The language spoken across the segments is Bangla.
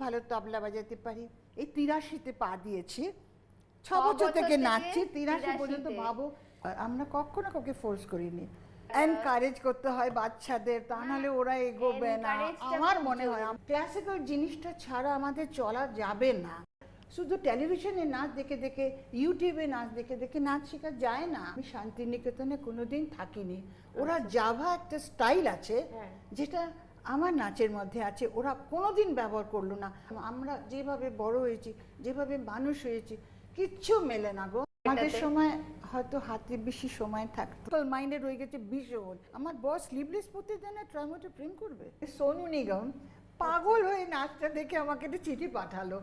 ভালো তবলা বাজাতে পারি। এই 83-তে পা দিয়েছি, 6 বছর থেকে নাচছি, 83 পর্যন্ত। ভাবো, আমরা কখনো কাউকে ফোর্স করিনি। এনকারেজ করতে হয় বাচ্চাদের, তা নাহলে ওরা এগোবে না। আমার মনে হয় ক্লাসিক্যাল জিনিসটা ছাড়া আমাদের চলা যাবে না। শুধু টেলিভিশনে নাচ দেখে দেখে, ইউটিউবে নাচ দেখে দেখে নাচ শেখা যায় না। আমি শান্তিনিকেতনে কোনোদিন থাকিনি। ওরা জাভা একটা স্টাইল আছে যেটা আমার নাচের মধ্যে আছে, ওরা কোনোদিন ব্যবহার করলো না। আমরা যেভাবে বড় হয়েছি, যেভাবে মানুষ হয়েছি, কিচ্ছু মেলে না গো। আমাদের সময় হয়তো হাতে বেশি সময় থাকতো, মাইন্ডে রয়ে গেছে ভীষণ। আমার বস স্লিভলেস পরতে দেয় না, ট্রামোটে প্রেম করবে। সোনু নিগম পাগল হয়ে নাচটা দেখে আমাকে একটা চিঠি পাঠালো।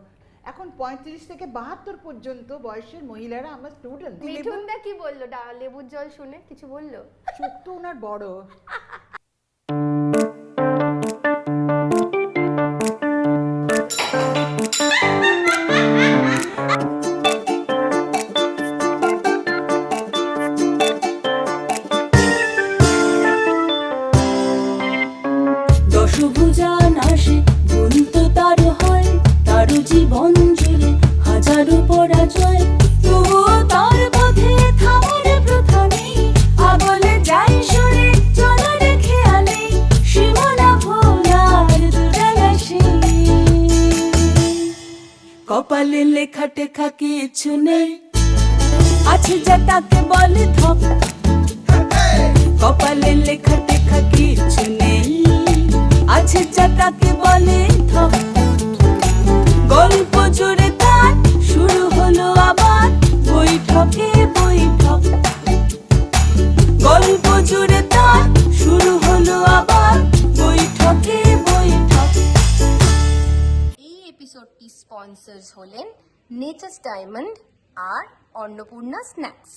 এখন 35 থেকে 72 পর্যন্ত বয়সের মহিলারা আমার স্টুডেন্ট। মিঠুনদা কি বললো লেবুর জল শুনে? কিছু বললো? চোখ তো ওনার বড়। দশভুজা নাশে গুন্ত তার হয়, তার জীবন জুড়ে হাজারো পরাজয়, তবুও তার পথে থামার প্রথা নেই। আবলে যায় সরে চলার খেয়ালে, সীমানা ভোলার দুরালাসে। কপালে লেখা টেখা কিছু নেই, আছে যা তাকে বলে ধপ। কপালে লেখা টেখা কিছু নেই, আছে যা তাকে বলে ধপ। গল্প জুড়ে তার শুরু হলো আবার বৈঠকে বৈঠক। গল্প জুড়ে তার শুরু হলো আবার বৈঠকে বৈঠক। এই এপিসোডটি স্পন্সর্স হলেন নেচার্স ডায়মন্ড আর অন্নপূর্ণা স্ন্যাক্স।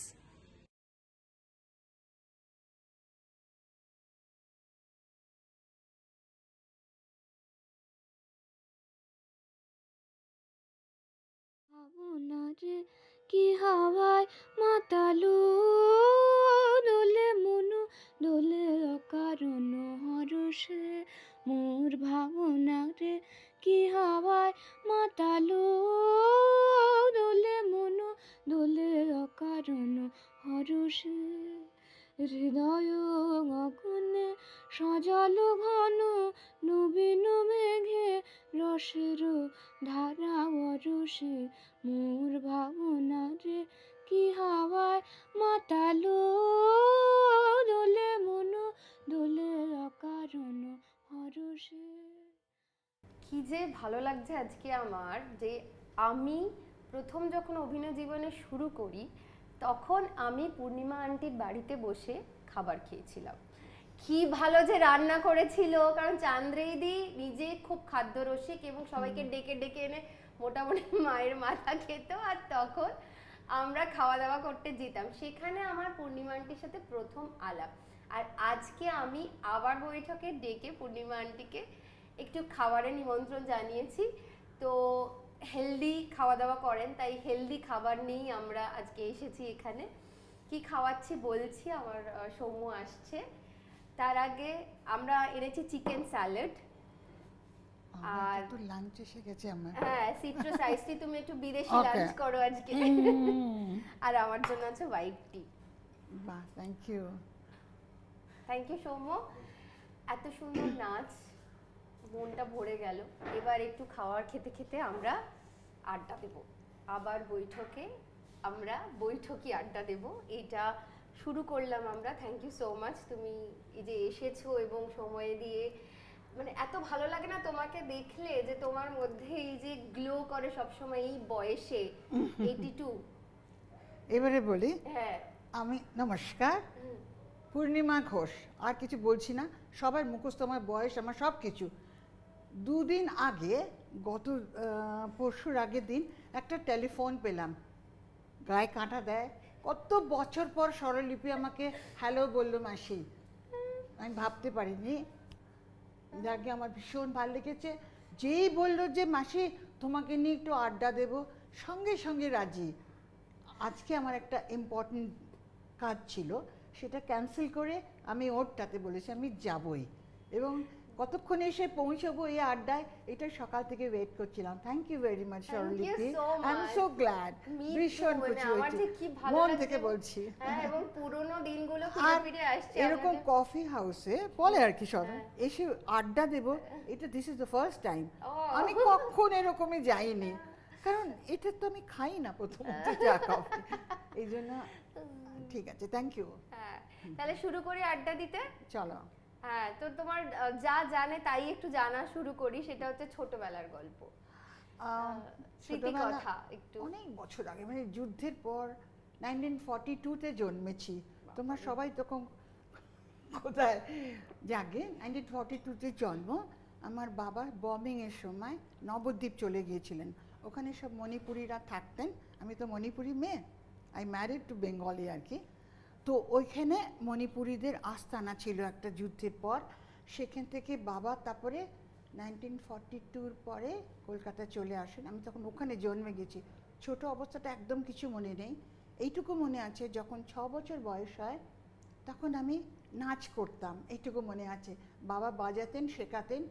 ভাবনারে কি হাওয়ায় মাতালো, দোলে মনু দোলে অকারণ হরষে। মোর ভাবনারে কি হাওয়ায় মাতালো, দোলে মনু দোলে অকারণ হরষে। হৃদয় গগনে সজল ঘন নবীন মেঘে, রসের ধারা বরষে। মোর ভাবনারে কি হাওয়ায় মাতালো, দোলে মনু দোলে অকারণ হরষে। কি যে ভালো লাগছে আজকে আমার, যে আমি প্রথম যখন অভিনয় জীবনে শুরু করি তখন আমি পূর্ণিমা আন্টির বাড়িতে বসে খাবার খেয়েছিলাম। কি ভালো যে রান্না করেছিল, কারণ চান্দ্রেইদি নিজে খুব খাদ্যরসিক এবং সবাইকে ডেকে ডেকে এনে মোটামুটি মায়ের মাথা খেত, আর তখন আমরা খাওয়া দাওয়া করতে যেতাম। সেখানে আমার পূর্ণিমা আন্টির সাথে প্রথম আলাপ। আর আজকে আমি আবার বৈঠকে ডেকে পূর্ণিমা আন্টিকে একটু খাবারের নিমন্ত্রণ জানিয়েছি। তো হেলদি খাওয়া দাওয়া করেন, তাই হেলদি খাবার নিয়েই আমরা আজকে এসেছি এখানে। কি খাওয়াচ্ছি বলছি, আমার সৌম্য আসছে। তার আগে আমরা এনেছি চিকেন স্যালাড, আর তো লাঞ্চ এসে গেছে আমার। হ্যাঁ, সিট্রাস আইস টি, তুমি একটু বিদেশি লাঞ্চ করো আজকে। আর আমার জন্য আছে হোয়াইট টি। বাহ, thank you. Thank you Soumya. এত সুন্দর নাচ, মনটা ভরে গেল। এবার একটু খাবার খেতে খেতে আমরা আড্ডা দেব। আবার বৈঠকে আমরা বৈঠকি আড্ডা দেব, এটা শুরু করলাম আমরা। থ্যাংক ইউ সো মাচ, তুমি এই যে এসেছো এবং সময় দিয়ে, মানে এত ভালো লাগে না তোমাকে দেখলে, যে তোমার মধ্যে এই যে গ্লো করে সবসময় এই বয়সে 82। এবারে বলি, হ্যাঁ, আমি নমস্কার, পূর্ণিমা ঘোষ। আর কিছু বলছি না, সবার মুখস্থ আমার বয়স, আমার সব কিছু। দুদিন আগে, গত পরশুর আগের দিন একটা টেলিফোন পেলাম, গায়ে কাঁটা দেয়। কত বছর পর স্বরলিপি আমাকে হ্যালো বললো মাসি, আমি ভাবতে পারিনি। যাকে আমার ভীষণ ভালো লেগেছে। যেই বললো যে মাসি তোমাকে নিয়ে একটু আড্ডা দেব, সঙ্গে সঙ্গে রাজি। আজকে আমার একটা ইম্পর্টেন্ট কাজ ছিল, সেটা ক্যান্সেল করে আমি ওরটাতে বলেছি আমি যাবই। এবং কতক্ষণে এসে পৌঁছবো এই আড্ডায়, এটা সকাল থেকে ওয়েট করছিলাম। Thank you very much Swaralipi, I am so glad, ভীষণ খুশি আমার হয়েছি, যে কি ভালো মন লাগছে। থেকে বলছি। হ্যাঁ, এবং পুরনো দিনগুলো আর ফিরে ফিরে আসছে এরকম আমাদের। কফি হাউসে বলে আর কি সব এসে আড্ডা দেবো, এটা this is the first time. আমি কখন এরকমই যাইনি, কারণ এটা তো আমি খাই না প্রথমত চা কফি, এই জন্য ঠিক আছে, থ্যাংক ইউ। হ্যাঁ, তাহলে শুরু করি আড্ডা দিতে। চলো। হ্যাঁ, তো তোমার যা জানে তাই একটু জানা শুরু করি, সেটা হচ্ছে ছোটবেলার গল্প, স্মৃতি ছোটবেলা কথা একটু। অনেক বছর আগে, মানে যুদ্ধের পর 1942-তে জন্মেছি। তোমরা সবাই তখন কোথায় জাগে? 1942-তে জন্ম। আমার বাবা বম্বিংয়ের সময় নবদ্বীপ চলে গিয়েছিলেন, ওখানে সব মণিপুরিরা থাকতেন। আমি তো মণিপুরি মেয়ে, আই ম্যারিড টু বেঙ্গলি আর কি। তো ওইখানে মণিপুরীদের আস্তানা ছিল একটা যুদ্ধের পর, সেখান থেকে বাবা তারপরে 1942-র পরে কলকাতা চলে আসেন। আমি তখন ওখানে জন্মে গেছি। ছোট অবস্থাটা একদম কিছু মনে নেই, এইটুকু মনে আছে যখন 6 বছর বয়স হয় তখন আমি নাচ করতাম, এইটুকু মনে আছে। বাবা বাজাতেন, শেখাতেন,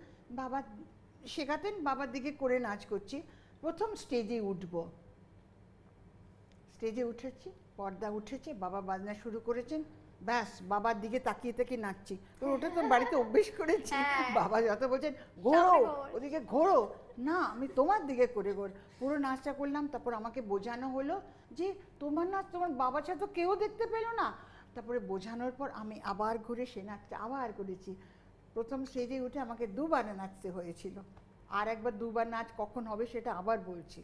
বাবার দিকে করে নাচ করছি। প্রথম স্টেজে উঠবো, স্টেজে উঠেছি, পর্দা উঠেছে, বাবা বাজনা শুরু করেছেন, ব্যাস বাবার দিকে তাকিয়ে তাকিয়ে নাচছি। তো ওটা তো বাড়িতে অভ্যেস করেছি, বাবা যত বলছেন ঘোরো ওদিকে ঘোরো, না আমি তোমার দিকে করে পুরো নাচটা করলাম। তারপর আমাকে বোঝানো হলো যে তোমার নাচ তোমার বাবা ছাড়া তো কেউ দেখতে পেলো না। তারপরে বোঝানোর পর আমি আবার ঘুরে সে নাচটা আবার করেছি। প্রথম স্টেজে উঠে আমাকে দুবার নাচতে হয়েছিল, আর একবার দুবার নাচ কখন হবে সেটা আবার বলছি।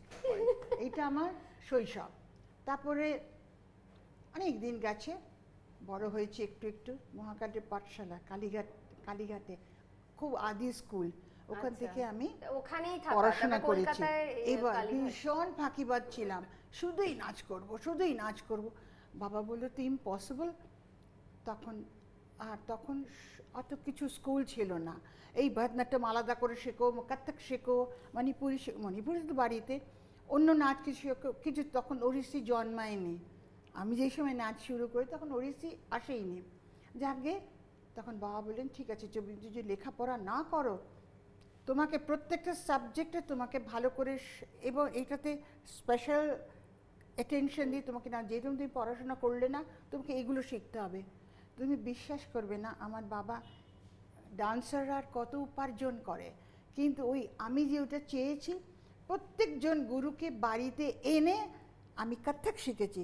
এইটা আমার শৈশব। তারপরে অনেক দিন গেছে, বড় হয়েছে একটু একটু। মহাকাটের পাঠশালা, কালীঘাটে খুব আদি স্কুল, ওখান থেকে আমি ওখানেই পড়াশোনা করেছি। এবার ভীষণ ফাঁকিবাজ ছিলাম, শুধুই নাচ করব। বাবা বললো তো ইম্পসিবল। তখন অত কিছু স্কুল ছিল না, এই ভরতনাট্যম আলাদা করে শেখো, কত্থক শেখো, মণিপুরি তো বাড়িতে, অন্য নাচ কিছু তখন ওড়িশি জন্মায়নি। আমি যেই সময় নাচ শুরু করি তখন ওড়িশি আসেইনি। যাকে তখন বাবা বললেন ঠিক আছে তুমি যদি লেখাপড়া না করো, তোমাকে প্রত্যেকটা সাবজেক্টে তোমাকে ভালো করে এবং এইটাতে স্পেশাল অ্যাটেনশন দিয়ে তোমাকে না, যেরকম তুমি পড়াশোনা করলে না, তোমাকে এগুলো শিখতে হবে। তুমি বিশ্বাস করবে না, আমার বাবা ডান্সাররা কত উপার্জন করে, কিন্তু আমি যে ওটা চেয়েছি, প্রত্যেকজন গুরুকে বাড়িতে এনে আমি কত্থক শিখেছি,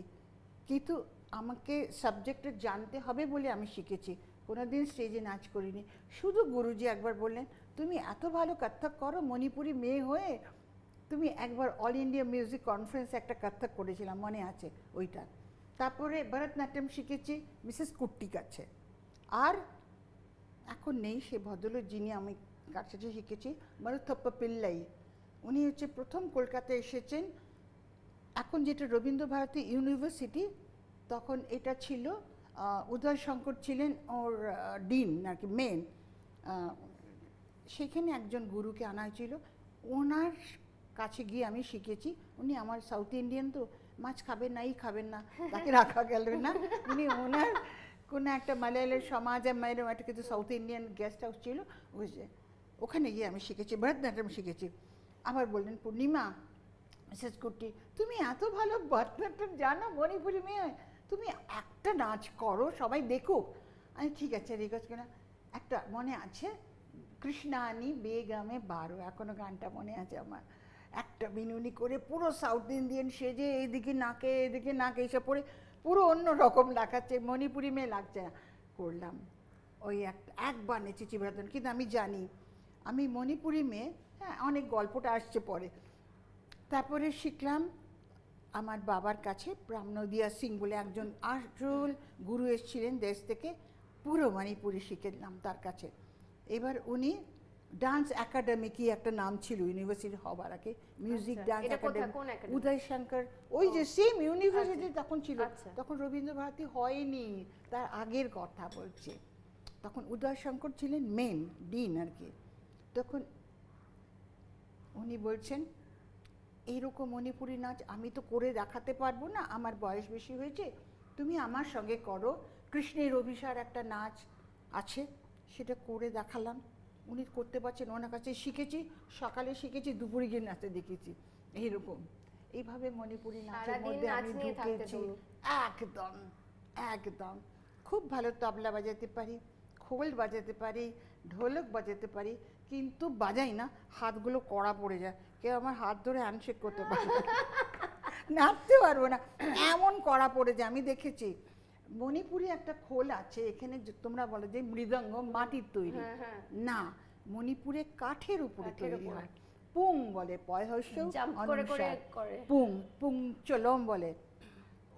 কিন্তু আমাকে সাবজেক্টটা জানতে হবে বলে আমি শিখেছি। কোনোদিন স্টেজে নাচ করিনি। শুধু গুরুজি একবার বললেন তুমি এত ভালো কত্থক করো, মণিপুরি মেয়ে হয়ে তুমি একবার অল ইন্ডিয়া মিউজিক কনফারেন্স একটা কত্থক করেছিলাম, মনে আছে ওইটা। তারপরে ভরতনাট্যম শিখেছি মিসেস কুট্টির কাছে। আর এখন নেই সে ভদ্রলোক যিনি আমি কাছে শিখেছি, মরুথপ্পা পিল্লাই। উনি হচ্ছে প্রথম কলকাতায় এসেছেন, এখন যেটা রবীন্দ্রভারতী ইউনিভার্সিটি, তখন এটা ছিল উদয় শঙ্কর ছিলেন ওর ডিন আর কি, মেন। সেখানে একজন গুরুকে আনা হয়েছিল, ওনার কাছে গিয়ে আমি শিখেছি। উনি আমার সাউথ ইন্ডিয়ান তো, মাছ খাবেন না, খাবেন না, তাকে রাখা গেল না। উনি ওনার কোনো একটা মালয়ালের সমাজ মেয়েরও একটা কিছু সাউথ ইন্ডিয়ান গেস্ট হাউস ছিল, ওখানে গিয়ে আমি শিখেছি, ভরতনাট্যম শিখেছি। আবার বললেন পূর্ণিমা, মিসেস কুট্টি তুমি এত ভালো ভরতনাট্যম জানো, মণিপুরি মেয়ে, তুমি একটা নাচ করো সবাই দেখুক। আমি ঠিক আছে রিকোয়েস্ট করে একটা মনে আছে, কৃষ্ণানি বেগমে 12, এখনো গানটা মনে আছে আমার। একটা বিনুনি করে পুরো সাউথ ইন্ডিয়ান সেজে এদিকে নাকে এইসব পরে পুরো অন্য রকম দেখাচ্ছে, মণিপুরি মেয়ে লাগছে না, করলাম। ওই একবার নেচেছি ভরতনাট্যম, কিন্তু আমি জানি আমি মণিপুরি মেয়ে। হ্যাঁ, অনেক গল্পটা আসছে পরে। তারপরে শিখলাম আমার বাবার কাছে প্রামনদিয়া সিং বলে একজন আসল গুরু এসেছিলেন দেশ থেকে, পুরো মণিপুরি শিখেছিলাম তার কাছে। এবার উনি ডান্স একাডেমি কি একটা নাম ছিল ইউনিভার্সিটি হবার আগে, মিউজিক ডান্স একাডেমি, উদয় শঙ্কর, ওই যে সেম ইউনিভার্সিটি তখন ছিল। তখন রবীন্দ্রভারতী হয়নি, তার আগের কথা বলছে। তখন উদয় শঙ্কর ছিলেন মেন ডিন আর কি। তখন উনি বলছেন এইরকম মণিপুরি নাচ আমি তো করে দেখাতে পারবো না, আমার বয়স বেশি হয়েছে, তুমি আমার সঙ্গে করো। কৃষ্ণের অভিসার একটা নাচ আছে, সেটা করে দেখালাম। উনি করতে পারছেন, ওনার কাছে শিখেছি, সকালে শিখেছি, দুপুরে গিয়ে নাচতে দেখেছি, এইরকম। এইভাবে মণিপুরি নাচের সারাদিন মধ্যে নাচ আমি নিয়ে থাকতে ঢুকেছি। তুমি। একদম একদম খুব ভালো তবলা বাজাতে পারি, খোল বাজাতে পারি, ঢোলক বাজাতে পারি, কিন্তু বাজাই না, হাতগুলো কড়া পড়ে যায়, কেউ আমার হাত ধরে হ্যান্ডশেক করতে পারে না। নাচতে পারবো না, এমন কড়া পড়ে যায়। আমি দেখেছি মণিপুরি একটা খোল আছে এখানে, তোমরা বলো যে মৃদঙ্গ মাটির তৈরি, হ্যাঁ, হ্যাঁ। না, মণিপুরে কাঠের উপরে কাঠের তৈরি উপরে। হয়। পুং বলে, পয়হস্য জাম্প করে করে করে। পুং পুং চলম বলে।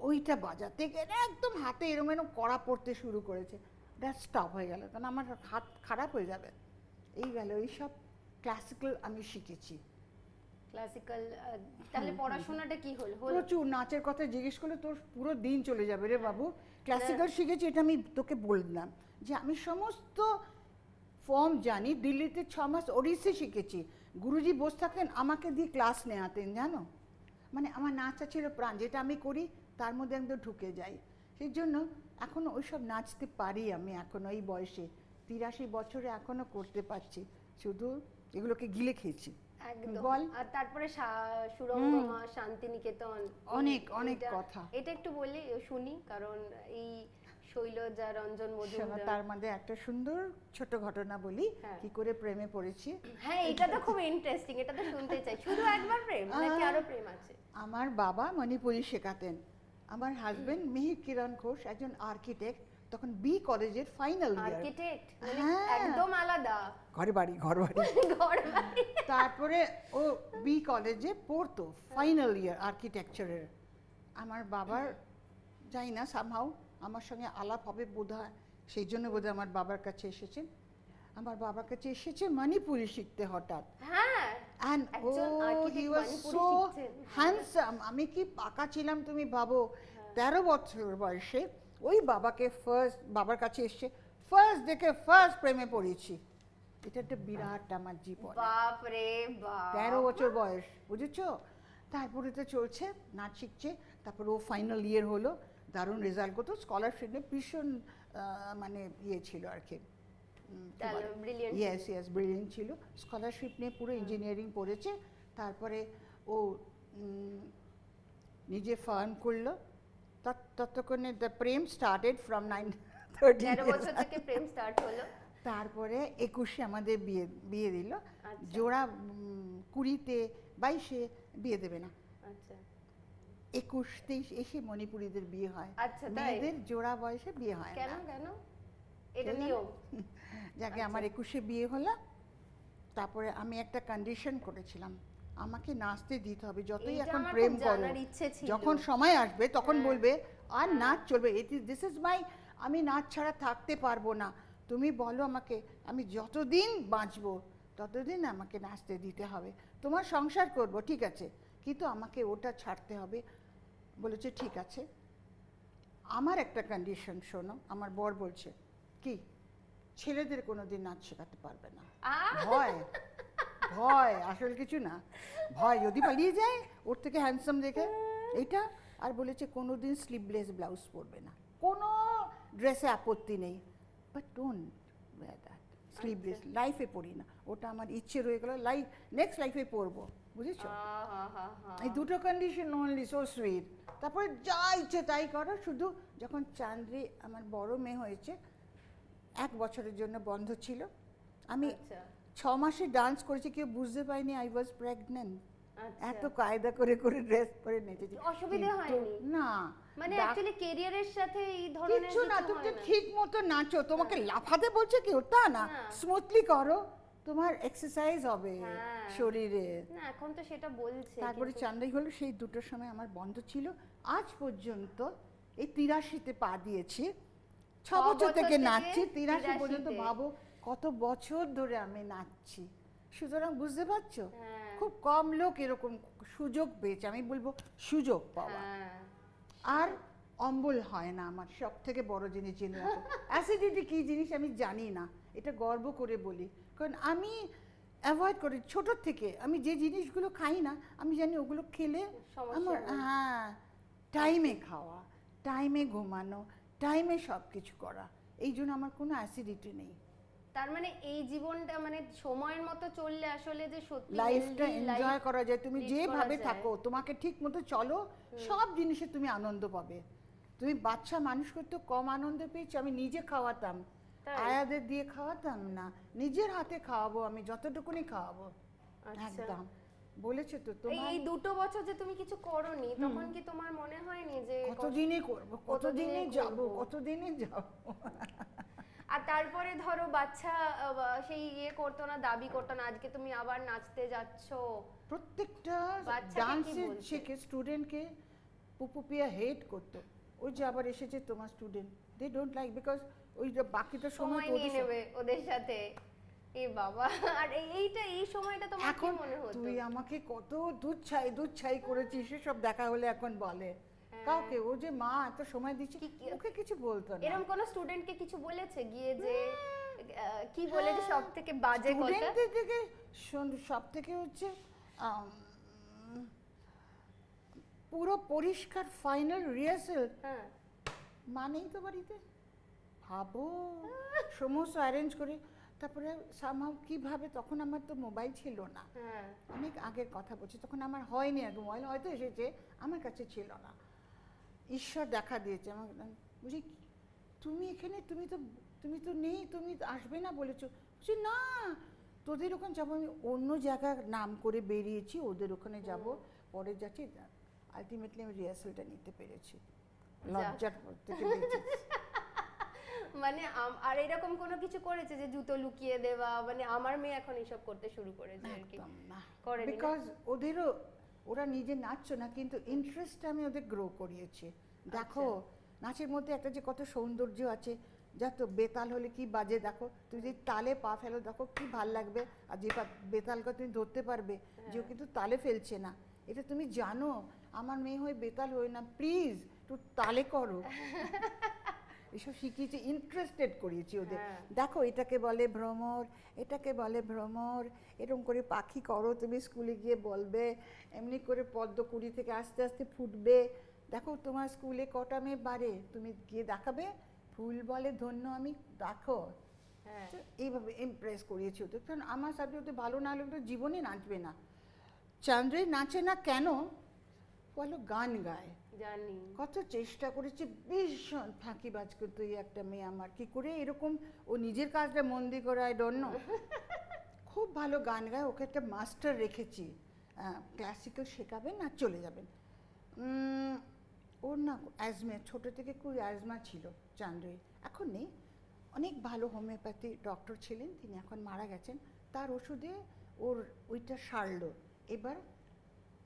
ওইটা বাজাতে গেলে একদম হাতে এরম এরম কড়া পড়তে শুরু করেছে, ওটা স্টপ হয়ে গেল, কারণ আমার হাত খারাপ হয়ে যাবে। এই গেল, এইসব ক্লাসিক্যাল আমি শিখেছি। ক্লাসিক্যাল। তাহলে পড়াশোনাটা কি হলো? প্রচুর। নাচের কথা জিজ্ঞেস করলে তোর পুরো দিন চলে যাবে রে বাবু। ক্লাসিক্যাল শিখেছি, এটা আমি তোকে বললাম যে আমি সমস্ত ফর্ম জানি। দিল্লিতে 6 মাস ওড়িশি শিখেছি, গুরুজি বসে থাকেন আমাকে দিয়ে ক্লাস নেওয়াতেন, জানো। মানে আমার নাচটা ছিল প্রাণ, যেটা আমি করি তার মধ্যে একদম ঢুকে যাই। সেই জন্য এখনও ওইসব নাচতে পারি আমি, এখনও এই বয়সে 83 বছরে এখনও করতে পারছি, শুধু এগুলোকে গিলে খেয়েছি। একদম। বল। আর তারপরে সুরঙ্গমা, শান্তিনিকেতন, অনেক অনেক কথা। এটা একটু বলি শুনি, কারণ এই শৈলজা রঞ্জন শোনো, মজুমদার। তার মধ্যে একটা সুন্দর ছোট ঘটনা বলি, হ্যাঁ। কি করে প্রেমে পড়েছি। হ্যাঁ, এটা তো খুব ইন্টারেস্টিং, এটা তো শুনতে চাই। শুধু একবার প্রেম নাকি আরো প্রেম আছে? আমার বাবা মণিপুরি শেখাতেন। আমার হাজবেন্ড মিহির কিরণ ঘোষ একজন আর্কিটেক্ট, তখন বি কলেজের ফাইনাল ইয়ার। আর্কিটেক্ট মানে হ্যাঁ। একদম আলাদা। ঘর বাড়ি ঘর বাড়ি। ঘর বাড়ি। তারপরে ও বি কলেজে পড়তো, ফাইনাল ইয়ার আর্কিটেকচারের। আমার বাবার জানি না, সামহাউ আমার সঙ্গে আলাপ হবে বোধহয়, সেই জন্য বোধহয় আমার বাবার কাছে এসেছেন। আমার বাবার কাছে এসেছে মণিপুরি শিখতে হঠাৎ। হ্যাঁ, And একজন oh, architect he was Manipuri so শিখছেন। handsome. আমি কি পাকা ছিলাম তুমি ভাবো। 13 বছর বয়সে ওই বাবাকে বাবার কাছে এসে ফার্স্ট দেখে ফার্স্ট প্রেমে পড়েছি। এটা একটা বিরাট আমার জীবন। বাপ রে বাপ। 13 বছর বয়স, বুঝেছো। তারপরে তো চলছে, নাচ শিখছে। তারপর ও ফাইনাল ইয়ার হলো, দারুণ রেজাল্ট করতো, স্কলারশিপ নিয়ে ভীষণ মানে ইয়ে ছিল আর কি। ব্রিলিয়েন্ট। ইয়েস ব্রিলিয়েন্ট ছিল। স্কলারশিপ নিয়ে পুরো ইঞ্জিনিয়ারিং পড়েছে। তারপরে ও নিজে ফার্ম করলো। ততক্ষণে দ্য প্রেম স্টার্টেড ফ্রম 9-13 13 বছর থেকে প্রেম স্টার্ট হলো। তারপরে 21-এ আমাদের বিয়ে দিল। আচ্ছা। জোড়া 20-তে 22-এ বিয়ে দেবে না, আচ্ছা 21-23 এসে মণিপুরীদের বিয়ে হয়। আচ্ছা, তাই? মেয়েদের জোড়া বয়সে বিয়ে হয় কেন না। কেন এটা কেন? নিয়ম? যাকে আচ্ছা। আমার 21-এ বিয়ে হলো। তারপরে আমি একটা কন্ডিশন করেছিলাম, আমাকে নাচতে দিতে হবে, যতই এইটা এখন আমার প্রেম খুব করো, জানার ইচ্ছে ছিল। যখন সময় আসবে তখন হ্যাঁ। বলবে আর নাচ চলবে, দিস ইজ মাই, আমি নাচ ছাড়া থাকতে পারবো না। তুমি বলো আমাকে, আমি যতদিন বাঁচবো ততদিন আমাকে নাচতে দিতে হবে। তোমার সংসার করব ঠিক আছে, কিন্তু আমাকে ওটা ছাড়তে হবে। বলেছে ঠিক আছে। আমার একটা কন্ডিশন শোনো, আমার বর বলছে কি, ছেলেদের কোনোদিন নাচ শেখাতে পারবে না। ভয় ভয় আসল কিছু না, ভয় যদি পালিয়ে যায় ওর থেকে হ্যান্ডসাম দেখে এইটা। আর বলেছে কোনোদিন স্লিভলেস ব্লাউজ পরবে না, কোনো ড্রেসে আপত্তি নেই, but don't wear that sleeveless. লাইফে পরি না, ওটা আমার ইচ্ছে রয়ে গেল, নেক্সট লাইফে পরবো, বুঝেছো। এই দুটো কন্ডিশন অনলি, সো সুইট। তারপরে যা ইচ্ছে তাই করো, শুধু যখন চান্দ্রি আমার বড় মেয়ে হয়েছে 1 বছরের জন্য বন্ধ ছিল, আমি আচ্ছা 6 মাসে ডান্স করেছি, কেউ বুঝতে পারিনি আই ওয়াজ প্রেগনেন্ট। আচ্ছা। এত কায়দা করে করে ড্রেস পরে নেচেছি, অসুবিধা কিন্তু হয়নি? না, মানে অ্যাকচুয়ালি ক্যারিয়ারের সাথে এই ধরনের কিছু না, তুমি হয় না। ঠিক মতো নাচো, তোমাকে লাফাতে বলছে কেউ তা না, না। স্মুথলি করো, তোমার এক্সারসাইজ হবে হ্যাঁ। শরীরে। না এখন তো সেটা বলছে, তারপরে কিন্তু- চান্দাই হলো, সেই দুটোর সময় আমার বন্ধ ছিল। আজ পর্যন্ত এই 83-তে পা দিয়েছি, 6 বছর থেকে নাচছি, 83 পর্যন্ত। 83 ভাবো কত বছর ধরে আমি নাচছি। সুতরাং বুঝতে পারছো, হ্যাঁ। খুব কম লোক এরকম সুযোগ পেয়েছে, আমি বলবো সুযোগ পাওয়া। হ্যাঁ। আর অম্বল হয় না আমার, সব থেকে বড় জিনিস জেনে রাখো। অ্যাসিডিটি কী জিনিস আমি জানি না, এটা গর্ব করে বলি, কারণ আমি অ্যাভয়েড করি ছোটোর থেকে। আমি যে জিনিসগুলো খাই না, আমি জানি ওগুলো খেলে সমস্যা আমার, হবে। হ্যাঁ, টাইমে খাওয়া, টাইমে ঘুমানো, টাইমে সব কিছু করা, এই জন্য আমার কোনো অ্যাসিডিটি নেই। তার মানে এই জীবনটা মানে সময়ের মতো চললে আসলে যে সত্যি লাইফটা healthy এনজয় life করা যায়, তুমি lead যেভাবে করা যায়। থাকো তোমাকে ঠিক মতো চলো, সব জিনিসে তুমি আনন্দ পাবে। তুমি বাচ্চা মানুষ করতে কম আনন্দ পেয়েছি, আমি নিজে খাওয়াতাম, তাই? আয়াদের দিয়ে খাওয়াতাম না, নিজের হাতে খাওয়াবো, আমি যতটুকুনি খাওয়াবো। আচ্ছা। একদম বলেছে তো এই তোমার এই 2 বছর যে তুমি কিছু করনি তখন কি তোমার মনে হয়নি যে কতদিনই করবো, কতদিনই যাবো, কতদিনই যাবো। আর তারপরে ধরো বাচ্চা সেই ইয়ে করতো না, দাবি করতো না, আজকে তুমি আবার নাচতে যাচ্ছো, প্রত্যেকটা বাচ্চাকে কি ডান্সের বলছে? শেখে স্টুডেন্টকে পুপুপিয়া হেট করতো, ওই যে আবার এসেছে তোমার student, they don't like, because ওই যে বাকিটা সময় সময় তো নিয়ে ওদের নেবে ওদের সাথে। এ বাবা, আর এই সময়টা তোমার কি এখন মনে হতো? তুই আমাকে কত দুধ ছাই করেছিস সেসব দেখা হলে এখন বলে হ্যাঁ। কাউকে, ও যে মা এত সময় দিচ্ছে, ওকে কিছু বলতো না। এরকম কোন স্টুডেন্টকে কিছু বলেছে গিয়ে যে কি বলেছে সব থেকে বাজে কথা? স্টুডেন্টদের থেকে সব থেকে হচ্ছে পুরো পরিষ্কার ফাইনাল রিহার্সাল হ্যাঁ, মানেই তো বাড়িতে ভাবো সমস্ত অ্যারেঞ্জ করে, তারপরে সামহাও কিভাবে, তখন আমার তো মোবাইল ছিল না, হ্যাঁ, অনেক আগের কথা বলছি, তখন আমার হয়নি, একদম মোবাইল হয়তো এসেছে, আমার কাছে ছিল না। ঈশ্বর দেখা দিয়েছে আমাকে, বুঝি তুমি এখানে, তুমি তো নেই, তুমি আসবে না বলেছো, বলছি না তোদের ওখানে যাবো, আমি অন্য জায়গার নাম করে বেরিয়েছি, ওদের ওখানে যাব, পরে যাচ্ছি, আলটিমেটলি আমি রিহার্সালটা নিতে পেরেছি, লজ্জার থেকে বেঁচেছি। মানে আর এরকম কোনো কিছু করেছে যে জুতো লুকিয়ে দেওয়া, মানে আমার মেয়ে এখন এসব করতে শুরু করেছে আর কি? একদম না, করেনি না? বিকজ ওদেরও, ওরা নিজে নাচছো না কিন্তু ইন্টারেস্ট আমি ওদের গ্রো করিয়েছি। দেখো নাচের মধ্যে একটা যে কত সৌন্দর্য আছে, যা তো বেতাল হলে কি বাজে, দেখো তুমি যদি তালে পা ফেলো দেখো কি ভাল লাগবে, আর যে বেতালকে তুমি ধরতে পারবে যে ও কিন্তু তালে ফেলছে না, এটা তুমি জানো। আমার মেয়ে হয়ে বেতাল হয়ে না, প্লিজ একটু তালে করো। এসব শিখিয়েছি, ইন্টারেস্টেড করিয়েছি ওদের। হ্যাঁ। দেখো এটাকে বলে ভ্রমর, এটাকে বলে ভ্রমর, এরকম করে পাখি করো, তুমি স্কুলে গিয়ে বলবে, এমনি করে পদ্মকুড়ি থেকে আস্তে আস্তে ফুটবে, দেখো তোমার স্কুলে কটা মেয়ে বাড়ে, তুমি গিয়ে দেখাবে, ফুল বলে ধন্য আমি, দেখো। হ্যাঁ, তো এইভাবে ইমপ্রেস করিয়েছি ওদের, কারণ আমার সাবজেক্ট ওদের ভালো না হলে তো জীবনে নাচবে না। চান্দ্রে নাচে না কেন, বলো গান গায়, জানি। কত চেষ্টা করেছে, ভীষণ ফাঁকিবাজ কিন্তু এই একটা মেয়ে আমার, কি করে এরকম ও নিজের কাজটা মন দিয়ে করে, আই ডোন্ট নো। খুব ভালো গান গায়, ওকে একটা মাস্টার রেখেছি, ক্লাসিক্যাল শেখাবেন আর চলে যাবেন। ওর না অ্যাজমা, ছোটো থেকে খুব অ্যাজমা ছিল চান্দ্রে, এখন নেই, অনেক ভালো হোমিওপ্যাথি ডক্টর ছিলেন, তিনি এখন মারা গেছেন, তার ওষুধে ওর ওইটা সারলো। এবার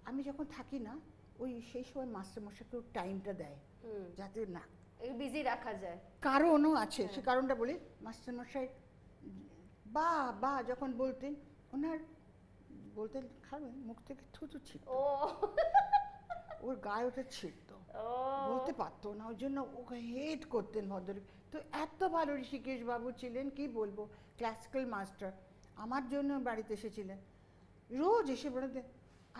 আমি যখন থাকি না, ওই সেই সময় মাস্টারমশাইকে ওর টাইমটা দেয় যাতে না, বিজি রাখা যায়। কারণও আছে, সে কারণটা বলি, মাস্টারমশাই বা যখন বলতেন, ওনার বলতেন খাবেন, মুখ থেকে থুতু ছিল, ও ওর গায়ে ওটা ছিটতো, ও বলতে পারতো না, ওই জন্য ওকে হেট করতেন ভদ্রলোক। তো এত ভালো ঋষিকেশ বাবু ছিলেন, কি বলবো, ক্লাসিক্যাল মাস্টার, আমার জন্য বাড়িতে এসেছিলেন, রোজ এসে বলতেন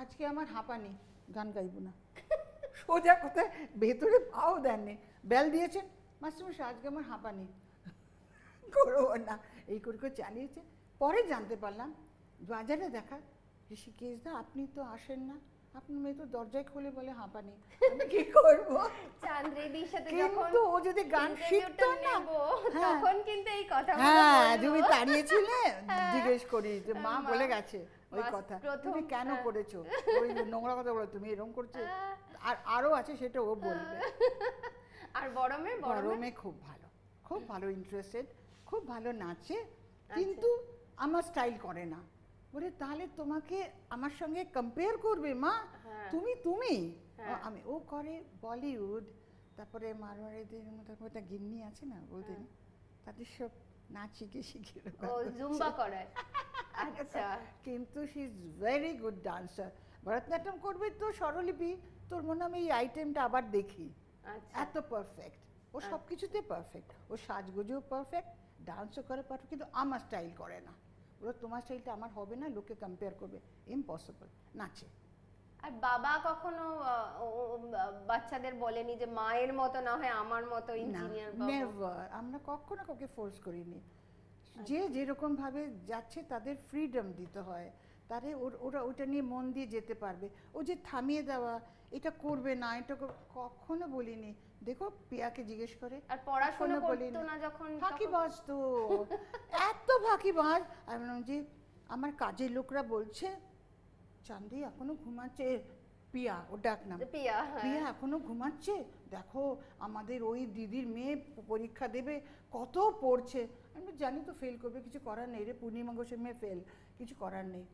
আজকে আমার হাঁপানি, গান গাইব না। সোজা কোথায় ভেতরে পাও দেননি, বেল দিয়েছেন, মাস্টারমশাই আজকে আমার হাঁপানি, করবো না, এই করে করে চালিয়েছে। পরে জানতে পারলাম, বাজারে দেখা, ঋষিকেশ দা আপনি তো আসেন না, আপনার মেয়ে তো দরজায় খুলে বলে হাঁপানি, আমি কি করবো। চান্দ্রেদির সাথে যখন কিন্তু ও যদি গান শিখতো না, হ্যাঁ, তখন কিন্তু এই কথা হ্যাঁ তুমি দাঁড়িয়েছিলে, জিজ্ঞেস করি যে মা মা, বলে গেছে ওই বাস কথা, প্রথম, তুমি কেন হ্যাঁ। করেছো, ওই নোংরা কথা বলো, তুমি এরকম করছো, আর আরো আছে সেটা ও বলবে। আর বড় মেয়ে গরমে খুব ভালো ইন্টারেস্টেড, খুব ভালো নাচে, কিন্তু আমার স্টাইল করে না, বলে তাহলে তোমাকে আমার সঙ্গে কম্পেয়ার করবে মা, হ্যাঁ। তুমি হ্যাঁ। আমি, ও করে বলিউড, তারপরে মারোয়ারিদের তারপরে একটা গিন্নি আছে না বলতেন, তাদের সব নাচ শিখে ও জুম্বা করায়। আচ্ছা, কিন্তু she is very good dancer. Bharatanatyam করবে তো স্বরলিপি, তোর মনে হয় আমি এই আইটেমটা আবার দেখি, আচ্ছা, এত পারফেক্ট, ও সব কিছুতে পারফেক্ট, ও সাজগোজেও পারফেক্ট, ডান্সও করে পারফেক্ট, কিন্তু আমার স্টাইল করে না, ওরা তোমার স্টাইলটা আমার হবে না, লোকে কম্পেয়ার করবে, ইম্পসিবল, নাচে। আর বাবা কখনো বাচ্চাদের বলেনি যে মায়ের মতো না হয় আমার মতো ইঞ্জিনিয়ার বাবা? নেভার, আমরা কখনো কাউকে ফোর্স করিনি, যে যেরকম ভাবে যাচ্ছে তাদের ফ্রিডম দিতে হয়, তারে ওরা ওটা নিয়ে মন দিয়ে যেতে পারবে। ও যে থামিয়ে দেওয়া, এটা করবে না, এটা কখনো বলিনি। দেখো পিয়াকে জিজ্ঞেস করে, আর পড়াশোনা কখনো বলিনি। করতো না যখন, ফাঁকিবাজ তো, এত ফাঁকিবাজ। আমি বললাম যে আমার কাজের লোকরা বলছে চাঁদি এখনো ঘুমাচ্ছে, পিয়া ওর ডাক নাম, পিয়া, হ্যাঁ। পিয়া এখনো ঘুমাচ্ছে, দেখো আমাদের ওই দিদির মেয়ে পরীক্ষা দেবে, কত পড়ছে। আমি জানি তো ফেল করবে, কিছু করার নেই রে, পূর্ণিমা ঘোষের মেয়ে ফেল, কিছু করার নেই।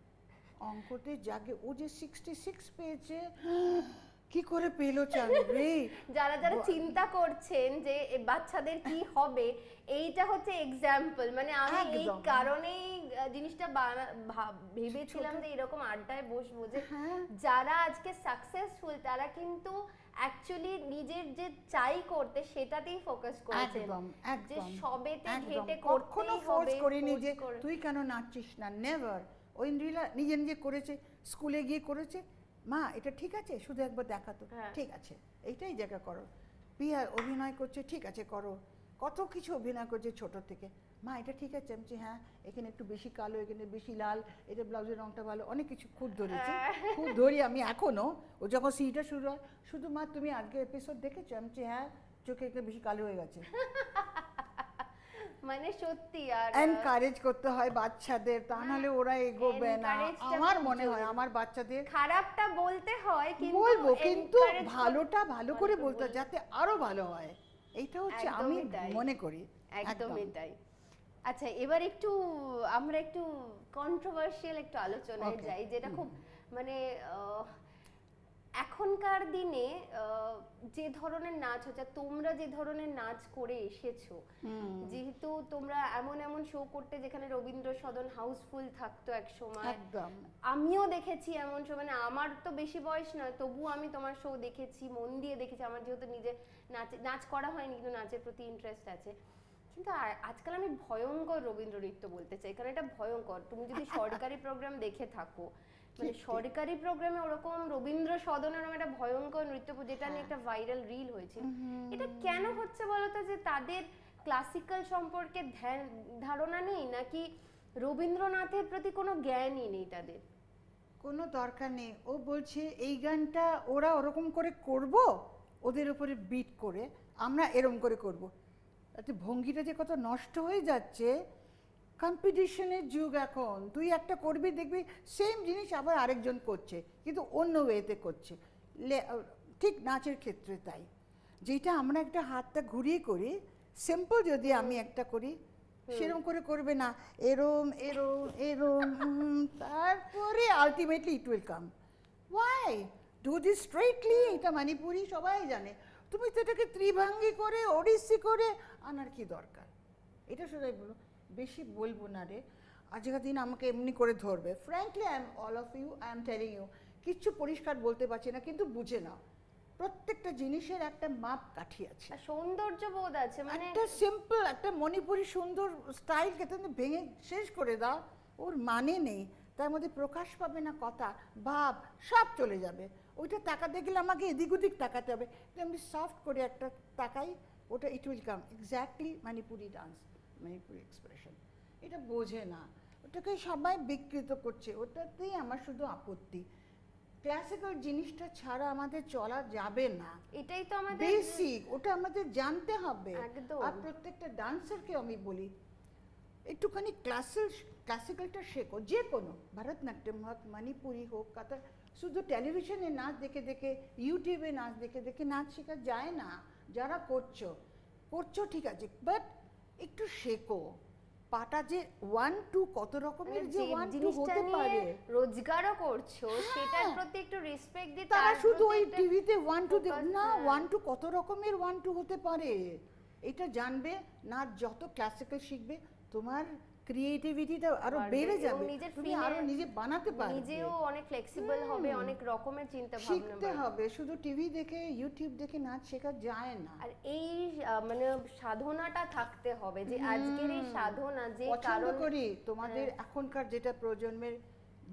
অঙ্কতে জাগে, ও যে 66 পেয়েছে, কি করে পেলো চাঁদরে। যারা যারা চিন্তা করছেন যে এ বাচ্চাদের কি হবে, এইটা হচ্ছে এক্সাম্পল। মানে আমি এই একদম। কারণেই জিনিসটা ভেবেছিলাম যে এরকম আড্ডায় বসবো, যে হ্যাঁ। যারা আজকে সাকসেসফুল তারা কিন্তু অ্যাকচুয়ালি নিজের যে চাই করতে সেটাতেই ফোকাস করেছেন, একদম যে একদম সবেতে একদম। ঘেটে কখনো করতেই ফোর্স হবে, করিনি যে force করে। তুই কেন নাচছিস না, নেভার। ঐন্দ্রিলা নিজে নিজে করেছে, স্কুলে গিয়ে করেছে, মা এটা ঠিক আছে, শুধু একবার দেখাতো, হ্যাঁ। ঠিক আছে এইটাই জায়গা করো। পিয়া অভিনয় করছে, ঠিক আছে করো, কত কিছু অভিনয় করছে ছোট থেকে, মা এটা ঠিক আছে, আমি বলছি, হ্যাঁ এখানে একটু বেশি কালো, এখানে বেশি লাল, এটা ব্লাউজের রংটা ভালো, অনেক কিছু খুব ধরেছি, খুব ধরি আমি এখনো। ও যখন সিটা শুরু হয়, শুধু মা তুমি আজকে এপিসোড দেখেছো, আমি বলছি হ্যাঁ, চোখে একটু বেশি কালো হয়ে গেছে। মানে সত্যি। আর এনকারেজ করতে হয় বাচ্চাদের, তা নাহলে ওরা এগোবে না। encourage টা আমার খুব মনে হয় জরুরি। আমার বাচ্চাদের খারাপটা বলতে হয়, কিন্তু বলবো, কিন্তু encourage ভালোটা ভালো করে ভালো বলতে হয়, যাতে আরো ভালো হয়। এইটা হচ্ছে আমি একদমই তাই। মনে করি। একদমই তাই। আচ্ছা, এবার একটু আমরা একটু কন্ট্রোভার্সিয়াল একটু আলোচনায় Okay. যাই, যেটা খুব মানে এখনকার দিনে যে ধরনের নাচ হচ্ছে, তোমরা যে ধরনের নাচ করে এসেছো, যেহেতু তোমরা এমন এমন শো করতে যেখানে রবীন্দ্র সদন হাউসফুল থাকতো এক সময়, একদম। আমিও দেখেছি এমন শো, মানে আমার তো বেশি বয়স নয়, তবু আমি তোমার শো দেখেছি, মন দিয়ে দেখেছি। আমার যেহেতু নিজে নাচ করা হয়নি, কিন্তু নাচের প্রতি ইন্টারেস্ট আছে। কিন্তু আজকাল আমি ভয়ঙ্কর রবীন্দ্র নৃত্য বলতে চাই, কারণ এটা ভয়ঙ্কর। তুমি যদি সরকারি প্রোগ্রাম দেখে থাকো, মানে সরকারি প্রোগ্রামে ওরকম রবীন্দ্র সদনের একটা ভয়ঙ্কর নৃত্য, যেটা নিয়ে একটা ভাইরাল রিল হয়েছিল। এটা কেন হচ্ছে বলতো, যে তাদের ক্লাসিক্যাল সম্পর্কে ধারণা নেই, নাকি রবীন্দ্রনাথের প্রতি কোনো জ্ঞানই নেই তাদের? কোনো দরকার নেই। ও বলছে এই গানটা ওরা ওরকম করে করব, ওদের উপরে বিট করে আমরা এরম করে করব। তাতে ভঙ্গিটা যে কত নষ্ট হয়ে যাচ্ছে। কম্পিটিশনের যুগ এখন, তুই একটা করবি, দেখবি সেম জিনিস আবার আরেকজন করছে, কিন্তু অন্য ওয়েতে করছে। ঠিক নাচের ক্ষেত্রে তাই, যেটা আমরা একটা হাতটা ঘুরিয়ে করি, সিম্পল যদি আমি একটা করি, সেরকম করে করবে না, এরম এরম এরম, তারপরে ultimately it will come. Why do this straightly? এটা মণিপুরি সবাই জানে, তুমি তো এটাকে ত্রিভঙ্গি করে ওড়িশি করে আনার কি দরকার? এটা সবাই বলো, বেশি বলবো না রে, আজকের দিন আমাকে এমনি করে ধরবে। Frankly I am all of you, I am telling you, কিচ্ছু পরিষ্কার বলতে পারছি না, কিন্তু বুঝে নাও প্রত্যেকটা জিনিসের একটা মাপ কাঠি আছে, আর সৌন্দর্য বোধ আছে। মানে একটা সিম্পল একটা মণিপুরি সুন্দর স্টাইলকে তুমি ভেঙে শেষ করে দাও, ওর মানে নেই, তার মধ্যে প্রকাশ পাবে না, কথা ভাব সব চলে যাবে। ওইটা তাকাতে গেলে আমাকে এদিক ওদিক তাকাতে হবে, আমি সফট করে একটা তাকাই, ওটা it will come exactly Manipuri dance, Manipuri expression. এটা বোঝে না, ওটাকে সবাই বিকৃত করছে, ওটাতেই আমার শুধু আপত্তি। ক্লাসিক্যাল জিনিসটা ছাড়া আমাদের চলা যাবে না, এটাই তো আমাদের বেসিক, ওটা আমাদের জানতে হবে। একদম। আর প্রত্যেকটা ডান্সারকে আমি বলি একটুখানি ক্লাসিক্যালটা শেখো, যে কোনো ভরতনাট্যম হোক, মণিপুরি হোক, কাতার। শুধু টেলিভিশনে নাচ দেখে দেখে, ইউটিউবে নাচ দেখে দেখে নাচ শেখা যায় না। যারা করছো ঠিক আছে, বাট একটু শেখো। পাটা যে 1-2 কত রকমের যে 1-2 হতে পারে, রোজগারও করছো, সেটার প্রতি একটু রেসপেক্ট দিতে। তারা শুধু ওই টিভিতে 1-2 না, 1-2 কত রকমের 1-2 হতে পারে, এটা জানবে না। যত ক্লাসিক্যাল শিখবে তোমার ক্রিয়েটিভিটিটা আরো বেড়ে যাবে, তুমি আরো নিজে বানাতে পারবে, নিজেও অনেক ফ্লেক্সিবল হবে, অনেক রকমের চিন্তা ভাবনা শিখতে হবে। শুধু টিভি দেখে ইউটিউব দেখে নাচ শেখা যায় না। আর এই মানে সাধনাটা থাকতে হবে, যে আজকের এই সাধনা, যে পছন্দ কারণ করি তোমাদের এখনকার যেটা প্রজন্মের,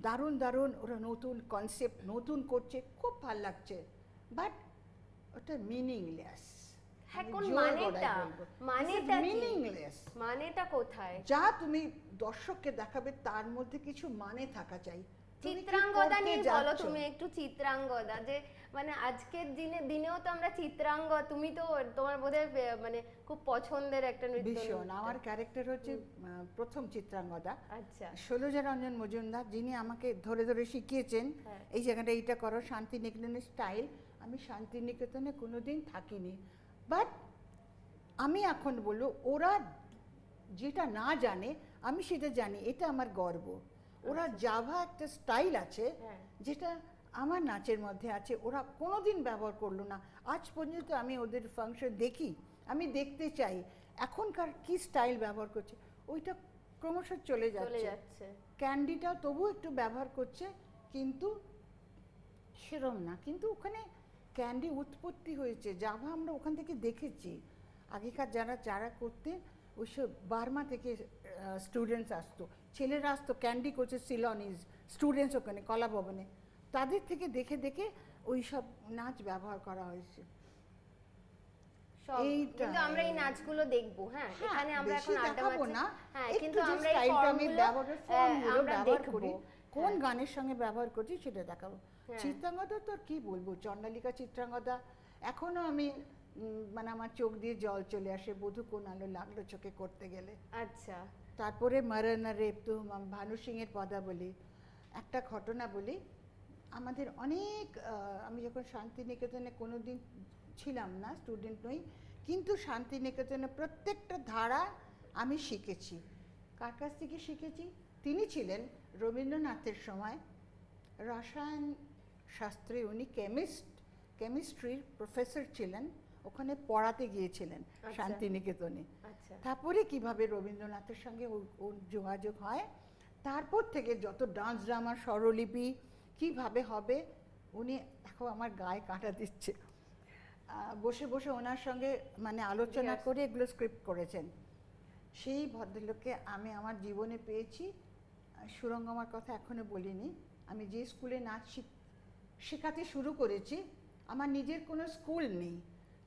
দারুণ দারুণ ওরা নতুন কনসেপ্ট নতুন করছে, খুব ভাল লাগছে, বাট ওটা মিনিংলেস। হ্যাঁ, আমি কোন জোর মানেটা? গলায় বলবো। মানেটা কি? মিনিংলেস। মানেটা কোথায়? যা তুমি দর্শককে দেখাবে তার মধ্যে কিছু মানে থাকা চাই। তুমি কি চিত্রাঙ্গদা করতে নিয়ে বলো যাচ্ছ? তুমি একটু। চিত্রাঙ্গদা যে মানে আজকের দিনেও তো আমরা তুমি তো তোমার বোধহয় মানে খুব পছন্দের একটা ভীষণ। আমার ক্যারেক্টার হচ্ছে প্রথম চিত্রাঙ্গদা, আচ্ছা। ষোলজা রঞ্জন মজুমদার, যিনি আমাকে ধরে ধরে শিখিয়েছেন হ্যাঁ। এই জায়গাটা এইটা করো, শান্তিনিকেতনের স্টাইল। আমি শান্তিনিকেতনে কোনোদিন থাকিনি, বাট আমি এখন বলবো ওরা যেটা না জানে আমি সেটা জানি, এটা আমার গর্ব। ওরা জাভা একটা স্টাইল আছে হ্যাঁ। যেটা আমার নাচের মধ্যে আছে, ওরা কোনোদিন ব্যবহার করলো না। আজ পর্যন্ত আমি ওদের ফাংশন দেখি, আমি দেখতে চাই এখনকার কি স্টাইল ব্যবহার করছে, ওইটা ক্রমশ চলে যাচ্ছে। ক্যান্ডিটা তবু একটু ব্যবহার করছে, কিন্তু সেরম না। কিন্তু ওখানে ক্যান্ডি উৎপত্তি হয়েছে, জাভা আমরা ওখান থেকে দেখেছি। আগেকার যারা করতে ওইসব বার্মা থেকে স্টুডেন্টস আসতো, ছেলেরা আসতো, ক্যান্ডি করছে সিলনিজ স্টুডেন্টস ওখানে কলা ভবনে, তাদের থেকে দেখে দেখে ওই সব নাচ ব্যবহার করা হয়েছে। এইটা কিন্তু আমরা এই নাচগুলো দেখবো। হ্যাঁ, এখানে আমরা এখন আড্ডা দেখাবো মারছি। না, হ্যাঁ, একটু কিন্তু যে আমরা এই স্টাইলটা আমি ফর্মগুলো ব্যবহার আমরা করি, দেখবো। কোন গানের সঙ্গে ব্যবহার করছি সেটা দেখাবো। হ্যাঁ। চিত্রাঙ্গদা তো আর কি বলবো, চণ্ডালিকা চিত্রাঙ্গদা এখনো আমি মানে আমার চোখ দিয়ে জল চলে আসে, বধূ কোন আলো লাগলো চোখে করতে গেলে। আচ্ছা। তারপরে মারানা রেপ তো ভানু সিংয়ের পদাবলী। একটা ঘটনা বলি, আমাদের অনেক আমি যখন শান্তিনিকেতনে কোনো দিন ছিলাম না, স্টুডেন্ট নই, কিন্তু শান্তিনিকেতনে প্রত্যেকটা ধারা আমি শিখেছি। কার কাছ থেকে শিখেছি? তিনি ছিলেন রবীন্দ্রনাথের সময় রসায়ন শাস্ত্রে, উনি কেমিস্ট্রির প্রফেসর ছিলেন, ওখানে পড়াতে গিয়েছিলেন শান্তিনিকেতনে। আচ্ছা। তারপরে কিভাবে রবীন্দ্রনাথের সঙ্গে ওর যোগাযোগ হয়, তারপর থেকে যত ডান্স ড্রামা স্বরলিপি কিভাবে হবে, উনি এখন আমার গায়ে কাঁটা দিচ্ছে। বসে বসে ওনার সঙ্গে মানে আলোচনা করে এগুলো স্ক্রিপ্ট করেছেন। সেই ভদ্রলোককে আমি আমার জীবনে পেয়েছি। সুরঙ্গমার কথা এখনো বলিনি। আমি যে স্কুলে নাচ শেখাতে শুরু করেছি, আমার নিজের কোনো স্কুল নেই,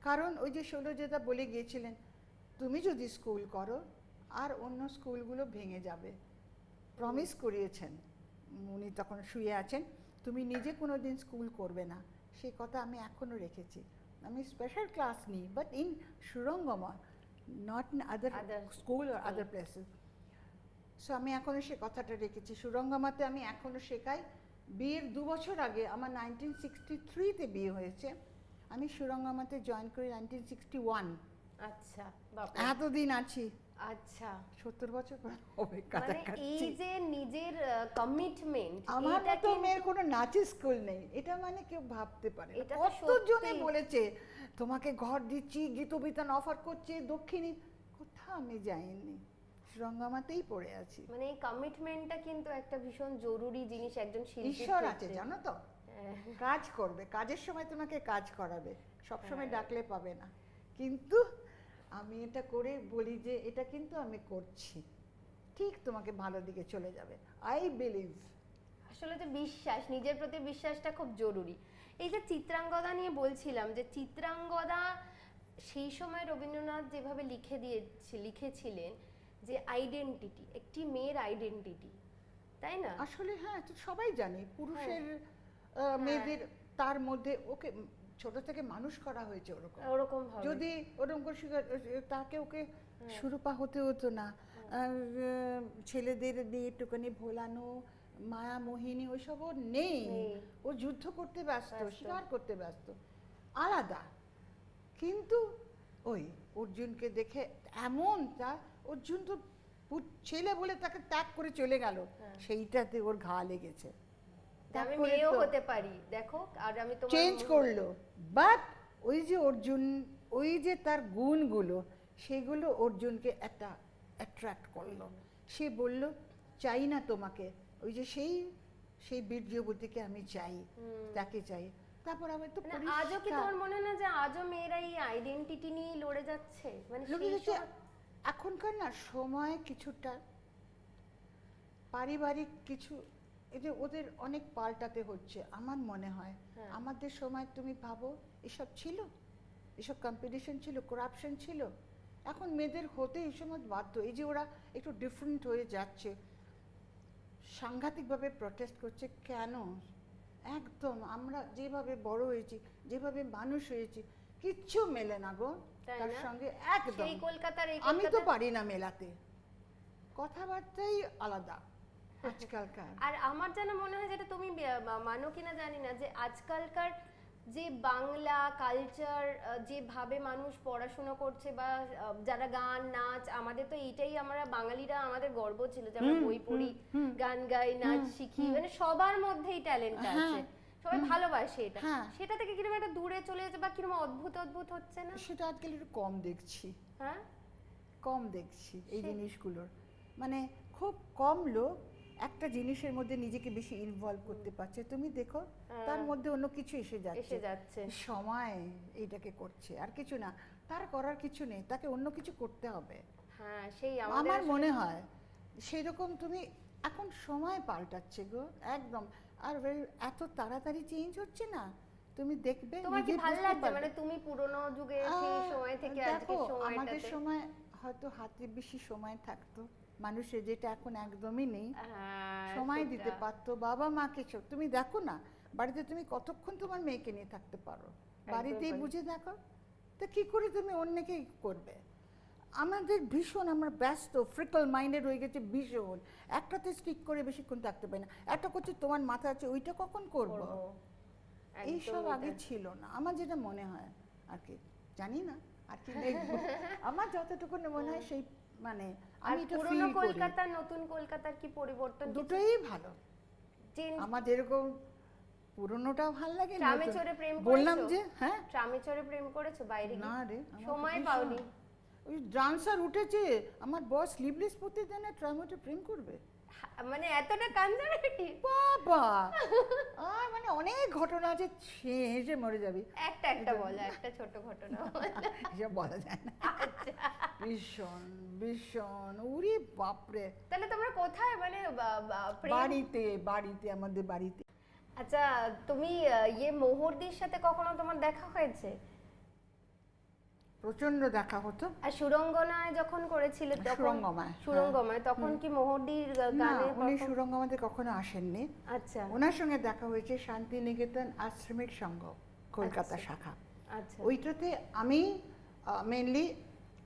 কারণ ওই যে ষোলজেদা বলে গিয়েছিলেন তুমি যদি স্কুল করো আর অন্য স্কুলগুলো ভেঙে যাবে, প্রমিস করিয়েছেন উনি, তখন শুয়ে আছেন, তুমি নিজে কোনো দিন স্কুল করবে না। সেই কথা আমি এখনও রেখেছি। আমি স্পেশাল ক্লাস নিই, but in Surangama, not in other school আর আদার প্লেসেস। সো আমি এখনও সে কথাটা রেখেছি। সুরঙ্গমাতে আমি এখনও শেখাই। বিয়ের 2 বছর আগে, আমার 1963-তে বিয়ে হয়েছে, আমি সুরঙ্গমাতে জয়েন করি 1961। আচ্ছা, বাবা, এতদিন আছি। আচ্ছা, 70 বছর হবে মানে কাছাকাছি। এই যে নিজের কমিটমেন্ট, আমার মতো মেয়ের কোনো নাচের স্কুল নেই, এটা মানে কেউ ভাবতে পারে না। এটা তো কতজনে সত্যি। বলেছে তোমাকে ঘর দিচ্ছি, গীতবিতান অফার করছে, দক্ষিণী, কোথাও আমি যাইনি, সুরঙ্গমাতেই পড়ে আছি। মানে এই কমিটমেন্টটা কিন্তু একটা ভীষণ জরুরি জিনিস একজন শিল্পীর ঈশ্বর আছে ক্ষেত্রে। জানো তো, হ্যাঁ। কাজ করবে, কাজের সময় তোমাকে কাজ করাবে, সবসময় হ্যাঁ। ডাকলে পাবে না, কিন্তু আমি এটা করে বলি যে এটা কিন্তু আমি করছি, ঠিক তোমাকে ভালো দিকে চলে যাবে। I believe. আসলে তো বিশ্বাস, নিজের প্রতি বিশ্বাসটা খুব জরুরি। এই যে চিত্রাঙ্গদা নিয়ে বলছিলাম, যে চিত্রাঙ্গদা সেই সময় রবীন্দ্রনাথ যেভাবে লিখেছিলেন যে আইডেন্টিটি, একটি মেয়ের আইডেন্টিটি, তাই না? আসলে হ্যাঁ, তো সবাই জানে পুরুষের হ্যাঁ। মেয়েদের তার মধ্যে, ওকে ছোট থেকে মানুষ করা হয়েছে ওরকম। ওরকম ভাবে যদি ওরকম করে তাকে ওকে সুরূপা হতে হতো না। আর ছেলেদের দিয়ে একটুখানি ভোলানো, মায়া মোহিনী ওইসব ওর নেই। ও যুদ্ধ করতে ব্যস্ত, শিকার করতে ব্যস্ত, আলাদা। কিন্তু ওই অর্জুনকে দেখে এমন, তা অর্জুন তো ছেলে বলে তাকে ত্যাগ করে চলে গেল, সেইটাতে ওর ঘা লেগেছে। আমি মেয়েও হতে পারি, দেখো, আর আমি তোমার চেঞ্জ করলো, বাট ওই যে অর্জুন, ওই যে তার গুণগুলো, সেগুলো অর্জুনকে একটা অ্যাট্রাক্ট করলো। সে বলল চাই না তোমাকে, ওই যে সেই বীর্যবতীকে আমি চাই, তাকে চাই। তারপর আবার তো মানে আজও কি তোমার মনে হয় না যে আজও মেয়েরা এই আইডেন্টিটি নিয়ে লড়ে যাচ্ছে? মানে এখনকার না সময় কিছুটা পারিবারিক কিছু, এই যে ওদের অনেক পাল্টাতে হচ্ছে আমার মনে হয়। আমাদের সময় তুমি ভাবো এসব ছিল, এসব কম্পিটিশন ছিল, করাপশন ছিল। এখন মেয়েদের হতে এই সময় বাধ্য। এই যে ওরা একটু ডিফারেন্ট হয়ে যাচ্ছে, সাংঘাতিকভাবে প্রটেস্ট করছে, কেন? একদম আমরা যেভাবে বড় হয়েছি, যেভাবে মানুষ হয়েছি, কিচ্ছু মেলে না গো তাই তার না? সঙ্গে। একদম সেই কলকাতার এই আমি তো কলকাতার- পারি না মেলাতে, কথাবার্তাই আলাদা আজকালকার। আর আমার যেন মনে হয়, যেটা তুমি মানো কিনা জানি না, যে আজকালকার যে বাংলা কালচার, যেভাবে মানুষ পড়াশোনা করছে বা যারা গান নাচ, আমাদের তো এইটাই, আমরা বাঙালিরা আমাদের গর্ব ছিল যে আমরা বই পড়ি, গান গাই, নাচ শিখি, মানে সবার মধ্যেই ট্যালেন্টটা আছে, সবাই ভালোবাসে এটা। হ্যাঁ। সেটা থেকে কিরকম একটা দূরে চলে যাচ্ছে বা কিরকম অদ্ভুত অদ্ভুত হচ্ছে না? সেটা আজকাল একটু কম দেখছি, হ্যাঁ, কম দেখছি এই জিনিসগুলোর। মানে খুব কম লোক একটা জিনিসের মধ্যে নিজেকে বেশি ইনভলভ করতে পারছে। তুমি দেখো তার মধ্যে অন্য কিছু এসে এসে যাচ্ছে। সময় এইটাকে করছে, আর কিছু না। তার করার কিছু নেই, তাকে অন্য কিছু করতে হবে। হ্যাঁ, সেই আমার মনে হয় সেরকম তুমি এখন সময় পাল্টাচ্ছে গো একদম। আর এত তাড়াতাড়ি চেঞ্জ হচ্ছে না, তুমি দেখবে। তোমার কি নিজে ভালো বুঝতে লাগছে, পারবে। মানে তুমি পুরোনো যুগে সেই সময় থেকে দেখো, আজকের আমাদের সময়টাতে? সময় হয়তো হাতে বেশি সময় থাকতো মানুষের, যেটা এখন একদমই নেই। হ্যাঁ, সময় সেটা। দিতে পারতো বাবা মাকে। তুমি দেখো না বাড়িতে তুমি কতক্ষণ তোমার মেয়েকে নিয়ে থাকতে পারো, বাড়িতেই তাই। বুঝে দেখো। তো কি করে তুমি অন্যকে করবে? আমাদের ভীষণ, আমরা ব্যস্ত, ফ্রিকল মাইন্ডেড হয়ে গেছে ভীষণ। একটাতে স্টিক করে বেশিক্ষণ থাকতে পারি না। একটা করছে তোমার মাথা আছে, ওইটা কখন করবো? করবো। এইসব একদমই আগে তাই। ছিল না, আমার যেটা মনে হয় আর কি। জানি না আর কি দেখবো। আমার যতটুকু মনে হয় সেই, মানে আর আমি এটা পুরনো ফিল করি। কলকাতা নতুন কলকাতার কি পরিবর্তন? দুটোই ভালো। চেঞ্জ। আমার যেরকম পুরনোটাও ভালো লাগে, ট্রামে নতুন- চড়ে প্রেম বললাম করেছো? যে হ্যাঁ। ট্রামে চড়ে প্রেম করেছো বাইরে গিয়ে? না রে, আমার সময় ভীষণ- পাওনি? ওই ডান্সার উঠেছে, আমার বস স্লিভলেস পরতে দেয় না, ট্রামে উঠে প্রেম করবে? মানে এতটা কনজারভেটিভ? বাবা, মানে অনেক ঘটনা আছে, হেসে মরে যাবি। একটা বলো, একটা ছোট ঘটনা বলো। এসব বলা যায় না। আচ্ছা। ভীষণ ভীষণ, উরি বাপরে। তাহলে তোমরা কোথায়, মানে প্রেম? বাড়িতে আমাদের বাড়িতে। আচ্ছা, তুমি মোহরদির সাথে কখনো তোমার দেখা হয়েছে? প্রচন্ড দেখা হতো। আর সুরঙ্গনায় যখন করেছিলে তখন? সুরঙ্গমায়, হ্যাঁ। সুরঙ্গমায় তখন কি মোহরদির না, গানে উনি perform- সুরঙ্গমাতে কখনো আসেননি। আচ্ছা ওনার সঙ্গে দেখা হয়েছে শান্তিনিকেতন আশ্রমিক সংঘ কলকাতা আচ্ছা। শাখা। আচ্ছা। ওইটাতে আমি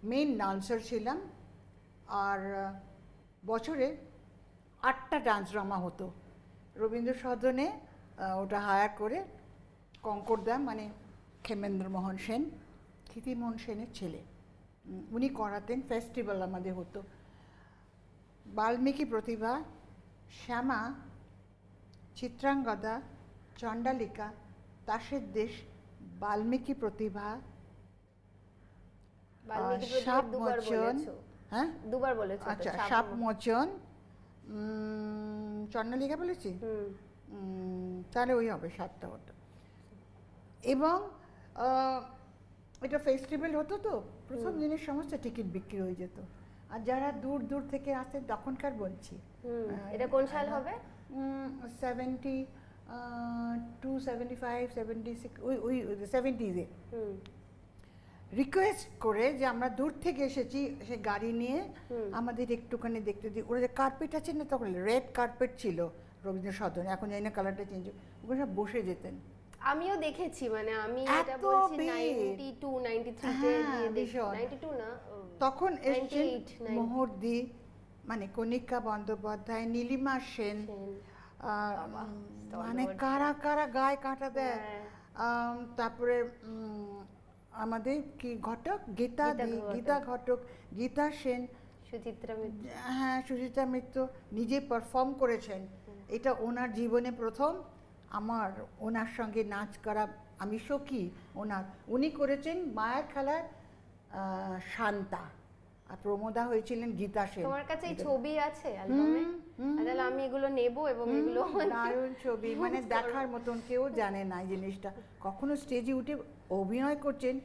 মেইন ডান্সার ছিলাম। আর বছরে 8টা ডান্স ড্রামা হতো রবীন্দ্র সদনে। ওটা হায়ার করে কঙ্করদা, মানে ক্ষেমেন্দ্র মোহন সেন, ক্ষিতিমোহন সেনের ছেলে, উনি করাতেন। ফেস্টিভ্যাল আমাদের হতো। বাল্মীকি প্রতিভা, শ্যামা, চিত্রাঙ্গদা, চণ্ডালিকা, তাসের দেশ, বাল্মীকি প্রতিভা, বাল্মীকি প্রতিভা সাপ দুবার মোচন। বলেছো। হ্যাঁ, দুবার বলেছো তো, আচ্ছা, সাপ সাপ মোচন। মোচন, চণ্ডালিকা বলেছি। তাহলে ওই হবে 7টা হতো। এবং এটা ফেস্টিভ্যাল হতো তো, প্রথম দিনের সমস্ত টিকিট বিক্রি হয়ে যেত। আর যারা দূর দূর থেকে আসতেন তখনকার বলছি, এটা কোন সাল হবে? 72, 75, 76, ওই 70s-এ হুম। রিকোয়েস্ট করে যে আমরা দূর থেকে এসেছি, সে গাড়ি নিয়ে আমাদের একটুখানি দেখতে দিই। ওরা যে কার্পেট আছে না, তখন রেড কার্পেট ছিল রবীন্দ্র সদনে, এখন জানি না কালারটা চেঞ্জ, ওখানে সব বসে যেতেন। আমিও দেখেছি, মানে আমি এটা এত বলছি ভিড়। 92, 93 তে হ্যাঁ, গিয়ে দেখি। ভীষণ। 92 না, তখন এসছেন 98, মোহরদি, মানে কণিকা বন্দ্যোপাধ্যায়, নীলিমা সেন, সেন। মানে stalwart। কারা কারা গায়ে কাঁটা দেয়। হ্যাঁ। তারপরে আমাদের কি ঘটক, গীতা ঘটক, গীতা সেন, সুচিত্রা মিত্র। হ্যাঁ, সুচিত্রা মিত্র নিজে পারফর্ম করেছেন। এটা ওনার জীবনে প্রথম আমার ওনার সঙ্গে নাচ করা। আমি সখী ওনার, উনি করেছেন মায়ের খেলার শান্তা, আর প্রমোদা হয়েছিলেন গীতা সেন। তোমার কাছে এই ছবি আছে অ্যালবামে? তাহলে আমি এগুলো নেব এবং এগুলো দারুণ ছবি, মানে দেখার মতন। কেউ জানে না এই জিনিসটা। কখনো স্টেজে উঠে অভিনয় করছেন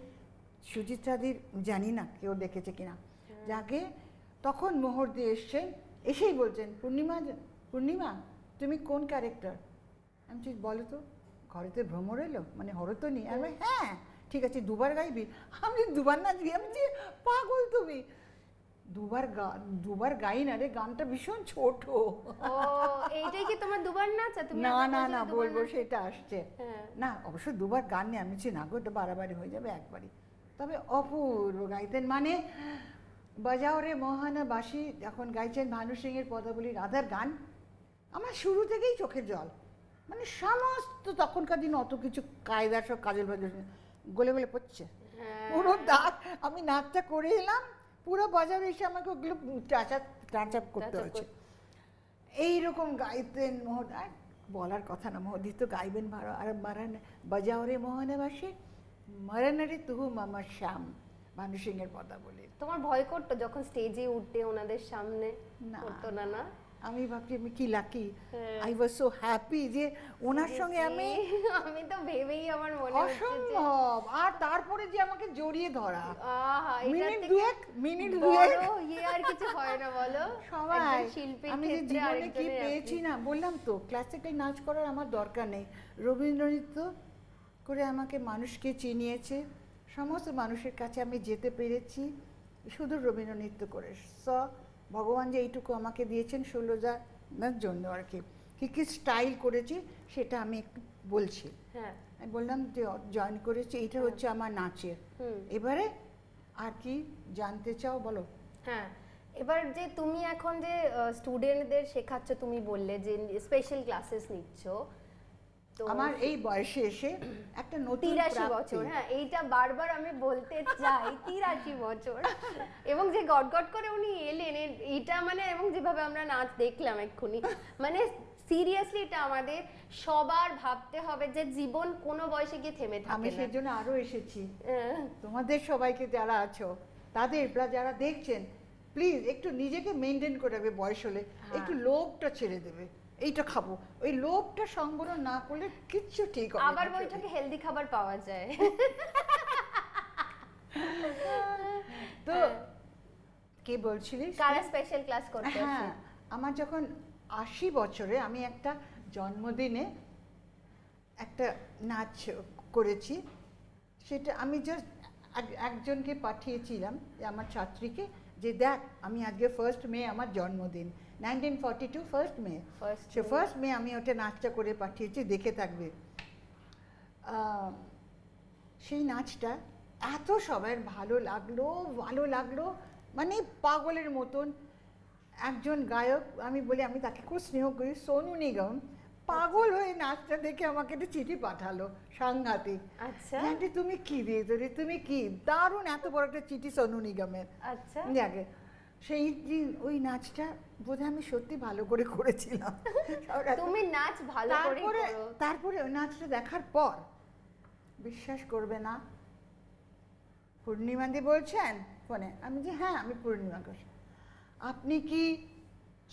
সুচিত্রাদির, জানি না কেউ দেখেছে কিনা। যাকে তখন মোহরদি এসছেন, এসেই বলছেন, পূর্ণিমা তুমি কোন ক্যারেক্টার? আমি বলো তো, ঘরেতে ভ্রমর এলো, মানে হরতনী। আমি হ্যাঁ, ঠিক আছে দুবার গাইবি, আমি দুবার নাচবি, আমি যে পাগল তুমি। দুবার গাই না রে, গানটা ভীষণ ছোট। ও এইটাই কি তোমার দুবার নাচা? তুমি না আবার না বলছিলে না দুবার বলবো, নাচা। সেটা আসছে। হ্যাঁ। না অবশ্য দুবার গান নিয়ে আমি না গো, এটা বাড়াবাড়ি হয়ে যাবে একবারই। তবে অপূর্ব গাইতেন, মানে বাজাও রে মোহনা বাঁশি যখন গাইছেন ভানু সিং এর পদাবলী রাধার গান, আমার শুরু থেকেই চোখের জল। মানে সমস্ত তখনকার দিন অত কিছু কায়দা, সব কাজল বাজল গলে গলে পড়ছে হ্যাঁ। পুরো দাগ। আমি নাচটা করে এলাম, পুরো বাজারে এসে আমাকে ওগুলো টাচ আপ করতে হয়েছে। এইরকম গাইতেন মোহন, আর বলার কথা না, মোহদি তো গাইবেন ভালো। আর মারান বাজাও রে মোহনে বাসে মারান রে তুহু মামা শ্যাম, ভানু সিং এর পদাবলী। তোমার ভয় করতো যখন স্টেজে উঠতে ওনাদের সামনে? না। করতো না? না আমি ভাবছি আমি কি লাকি, হ্যাঁ। আই ওয়াজ সো হ্যাপি যে ওনার সঙ্গে আমি আমি তো ভেবেই আমার মনে হচ্ছে যে অসম্ভব। আর তারপরে যে আমাকে জড়িয়ে ধরা, আহা, এটার মিনিট থেকে মিনিট বড় দুয়েক ইয়ে আর কিছু হয় না বলো? সবাই। একজন শিল্পীর আমি যে ক্ষেত্রে জীবনে কি আরেকজনের পেয়েছি appreciate- না, বললাম তো ক্লাসিক্যাল নাচ করার আমার দরকার নেই। রবীন্দ্রনৃত্য করে আমাকে মানুষকে চিনিয়েছে, সমস্ত মানুষের কাছে আমি যেতে পেরেছি শুধু রবীন্দ্রনৃত্য করে। ভগবান যে এইটুকু আমাকে দিয়েছেন 16,000 জন্য আর কি, কি কি স্টাইল করেছি সেটা আমি একটু বলছি। হ্যাঁ। আমি বললাম যে জয়েন করেছি, এটা হচ্ছে আমার নাচের। হুম। এবারে আর কি জানতে চাও বলো? হ্যাঁ, এবার যে তুমি এখন যে স্টুডেন্টদের শেখাচ্ছ, তুমি বললে যে স্পেশাল ক্লাসেস নিচ্ছ, তো আমার এই বয়সে এসে একটা নতুন 83 প্রাপ্তি। বছর, হ্যাঁ এইটা বারবার আমি বলতে চাই, 83 বছর। এবং যে গট করে উনি এলেন, এইটা মানে, এবং যেভাবে আমরা নাচ দেখলাম এক্ষুনি, মানে সিরিয়াসলি এটা আমাদের সবার ভাবতে হবে যে জীবন কোনো বয়সে গিয়ে থেমে থাকে আমি না। সেই জন্য আরো এসেছি। হ্যাঁ। তোমাদের সবাইকে যারা আছো, তাদের যারা দেখছেন, প্লিজ একটু নিজেকে মেনটেন করে রাখবে। বয়স হলে একটু লোভটা ছেড়ে দেবে, এইটা খাবো, ওই লোভটা সংবরণ না করলে কিচ্ছু ঠিক হবে না। আবার বৈঠকে হেলদি খাবার পাওয়া যায়। তো কে বলছিলিস? কারা স্পেশাল ক্লাস করতে আসে? হ্যাঁ, আমার যখন 80 বছরে আমি একটা জন্মদিনে একটা নাচ করেছি, সেটা আমি জাস্ট একজনকে পাঠিয়েছিলাম, যে আমার ছাত্রীকে, যে দেখ আমি আজকে 1 মে আমার জন্মদিন, 1942 1 মে। সে 1 মে আমি ওটা নাচটা করে পাঠিয়েছি, দেখে থাকবে। সেই নাচটা এত সবার ভালো লাগলো, মানে পাগলের মতন। একজন গায়ক, আমি বলি, আমি তাকে খুব স্নেহ করি, সোনু নিগম, পাগল হয়ে নাচটা দেখে আমাকে একটা চিঠি পাঠালো, সাংঘাতিক। আচ্ছা আন্টি তুমি কি দিয়েছো রে, তুমি কি দারুণ, এত বড় একটা চিঠি সোনু নিগমের। আচ্ছা, যাকে সেই দিন ওই নাচটা বোধহয় আমি সত্যি ভালো করে করেছিলাম। তুমি নাচ ভালো করে করো। তারপরে ওই নাচটা দেখার পর বিশ্বাস করবে না, পূর্ণিমাদি বলছেন ফোনে, আমি যে হ্যাঁ আমি পূর্ণিমা ঘোষ, আপনি কি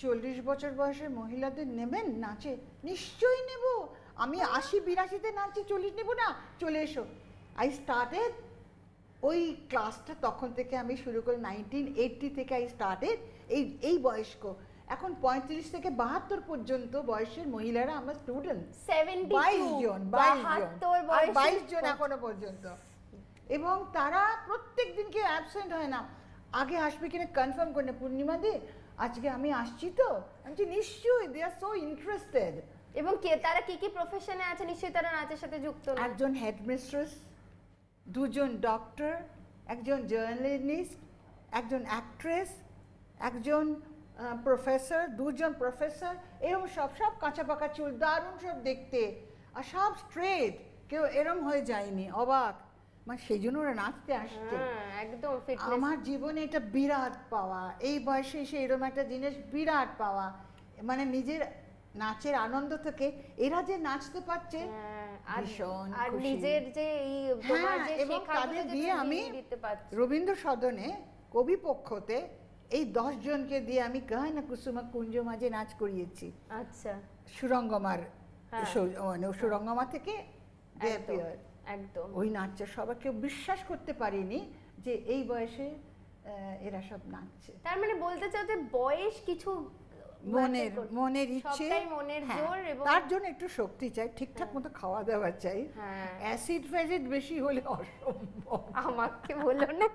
40 বছর বয়সের মহিলাদের নেবেন নাচে? নিশ্চয়ই নেব, আমি 80-82-তে নাচি, 40 নেব না, চলে এসো। আই স্টার্টেড ওই ক্লাসটা, তখন থেকে আমি শুরু করি, 1980 থেকে আই স্টার্টেড। এই বয়স্ক, এখন 35 থেকে 72 পর্যন্ত বয়সের মহিলারা আমার স্টুডেন্ট, 22 জন 22 জন এখনো পর্যন্ত। এবং তারা প্রত্যেক দিনকে অ্যাবসেন্ট হয় না, আগে আসবে কিনা কনফার্ম করে না, পূর্ণিমা দি আজকে আমি আসছি তো, আমি নিশ্চয়ই, দে আর সো ইন্টারেস্টেড। এবং তারা কি কি প্রফেশনে আছে, নিশ্চয়ই তারা নাচের সাথে যুক্ত না? একজন হেডমিস্ট্রেস, 2 জন ডক্টর, একজন জার্নালিস্ট, একজন অ্যাক্ট্রেস, একজন প্রফেসর, 2 জন প্রফেসর, এরকম সব কাঁচা পাকা চুল, দারুণ সব দেখতে, আর সব স্ট্রেট, কেউ এরম হয়ে যায়নি, অবাক, মানে সেই জন্য ওরা নাচতে আসছে। হ্যাঁ, একদম ফিটনেস। আমার জীবনে এটা বিরাট পাওয়া, এই বয়সে এসে এরকম একটা জিনিস বিরাট পাওয়া, মানে নিজের নাচের আনন্দ থেকে এরা যে নাচতে পারছে, ভীষণ আর খুশি। নিজের যে এই তোমার যে এবং শেখাগুলো তাদের যে দিয়ে তুমি আমি দিতে পারছো। রবীন্দ্র সদনে কবি পক্ষতে এই 10 জনকে দিয়ে আমি গায়না কুসুমা কুঞ্জ মাঝে নাচ করিয়েছি। আচ্ছা, সুরঙ্গমার, হ্যাঁ। মানে সুরঙ্গমা থেকে একদম, একদম। ওই নাচটা সবাই কেউ বিশ্বাস করতে পারিনি যে এই বয়সে এরা সব নাচছে। তার মানে বলতে চাও যে বয়স কিছু মনের মনের ইচ্ছে, সবটাই মনের হ্যাঁ, জোর এবং তার জন্য একটু শক্তি চাই, ঠিকঠাক মতো খাওয়া দাওয়া চাই। হ্যাঁ অ্যাসিড ফ্যাসিড বেশি হলে অসম্ভব, আমাকে বলো না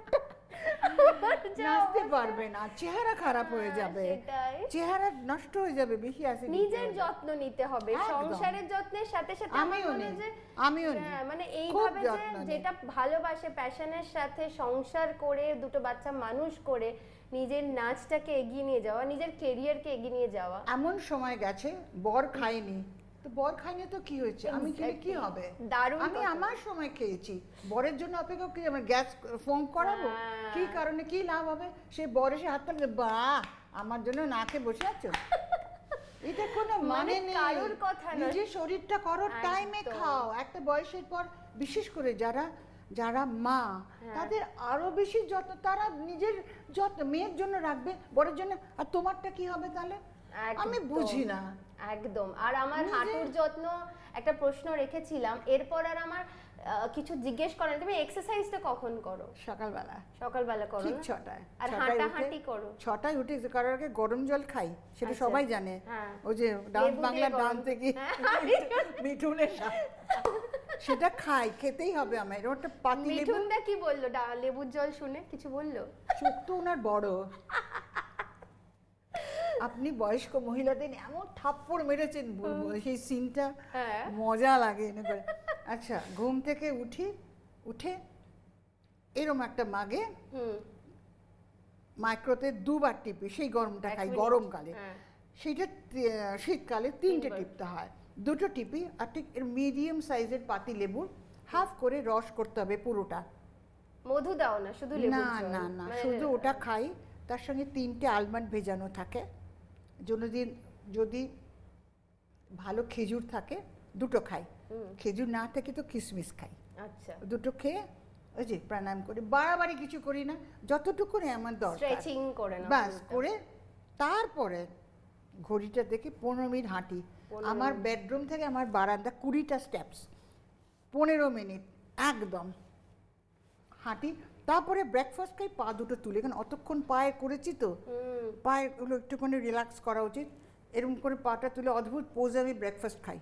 নাচতে পারবে না, চেহারা খারাপ হয়ে যাবে, সেটাই। চেহারা নষ্ট হয়ে যাবে বেশি অ্যাসিড। নিজের যত্ন নিতে হবে, একদম। সংসারের যত্নের সাথে সাথে আমার আমিও মনে নেই, হয় যে আমিও নেই, হ্যাঁ, মানে খুব এইভাবে যে যত্ন নেই। যেটা ভালোবাসে প্যাশনের সাথে সংসার করে দুটো বাচ্চা মানুষ করে নিজের নাচটাকে এগিয়ে নিয়ে যাওয়া, নিজের কেরিয়ারকে এগিয়ে নিয়ে যাওয়া। এমন সময় গেছে বর খায়নি, তো বর খায়নি তো কি হয়েছে, আমি খেলে কি হবে? দারুণ আমি কথা। আমার সময় খেয়েছি, বরের জন্য অপেক্ষা কি আমার গ্যাস ফোন করাবো? হ্যাঁ। কি কারণে কি লাভ হবে? সে বর এসে হাত তালে বা আমার জন্য না খেয়ে বসে আছো, এটা কোনো মানে নেই। কারোর কথা নয়। নিজের শরীরটা করো, টাইমে একদম। খাও। একটা বয়সের পর বিশেষ করে যারা যারা মা, তাদের আরো বেশি যত্ন, তারা নিজের যত্ন মেয়ের জন্য রাখবে, বরের জন্য। আর তোমারটা কি হবে তাহলে? আমি একদম, বুঝি না। একদম। আর আমার নিজে- হাঁটুর যত্ন একটা প্রশ্ন রেখেছিলাম, এরপর আর আমার কিছু জিজ্ঞেস করেন তুমি এক্সারসাইজটা কখন করো? সকালবেলা সকালবেলা করো ঠিক না? 6টায়। আর 6টায় হাঁটাহাঁটি উঠে- করো? 6টায় উঠে করার আগে গরম জল খাই, সেটা আচ্ছা। সবাই জানে। হ্যাঁ। ওই যে ডান্স লেবু দিয়ে বাংলার গরম- ডান্স থেকে মিঠুনের সাথে সেটা খাই, খেতেই হবে আমার। এরকম একটা পাতি লেবু। মিঠুনদা কি বললো লেবুর জল শুনে? কিছু বললো? চোখ তো ওনার বড়। আপনি বয়স্ক মহিলাদের এমন থাপ্পড় মেরেছেন, বলবো সেই সিনটা হ্যাঁ। মজা লাগে এনে করে। আচ্ছা, ঘুম থেকে উঠে এরম একটা মাগে হুম। মাইক্রোতে 2বার টিপি, সেই গরমটা এক খাই মিনিট। গরমকালে। হ্যাঁ। সেইটা শীতকালে 3টে টিপতে হয়, 2টো টিপি। আর ঠিক এর মিডিয়াম সাইজের পাতি লেবুর হাফ করে রস করতে হবে পুরোটা। মধু দাও না, শুধু লেবুর না জল? না না, মানে- শুধু ওটা খাই। তার সঙ্গে 3টে আলমন্ড ভেজানো থাকে, যদি ভালো খেজুর থাকে 2টো খাই, খেজুর না থাকে তো কিশমিশ খাই। আচ্ছা। 2টো খেয়ে ওই যে প্রাণায়াম করি, বাড়াবাড়ি কিছু করি না, যতটুকু আমার দরকার স্ট্রেচিং করে না ব্যাস করে। তারপরে ঘড়িটা দেখে 15 মিনিট হাঁটি। আমার বেডরুম থেকে আমার বারান্দা 20টা স্টেপস, 15 মিনিট একদম হাঁটি। তারপরে ব্রেকফাস্ট খাই, পা দুটো তুলে, কারণ অতক্ষণ পায়ে করেছি তো, পায়েগুলো একটুখানি রিল্যাক্স করা উচিত। এরকম করে পাটা তুলে অদ্ভুত পোজে আমি ব্রেকফাস্ট খাই।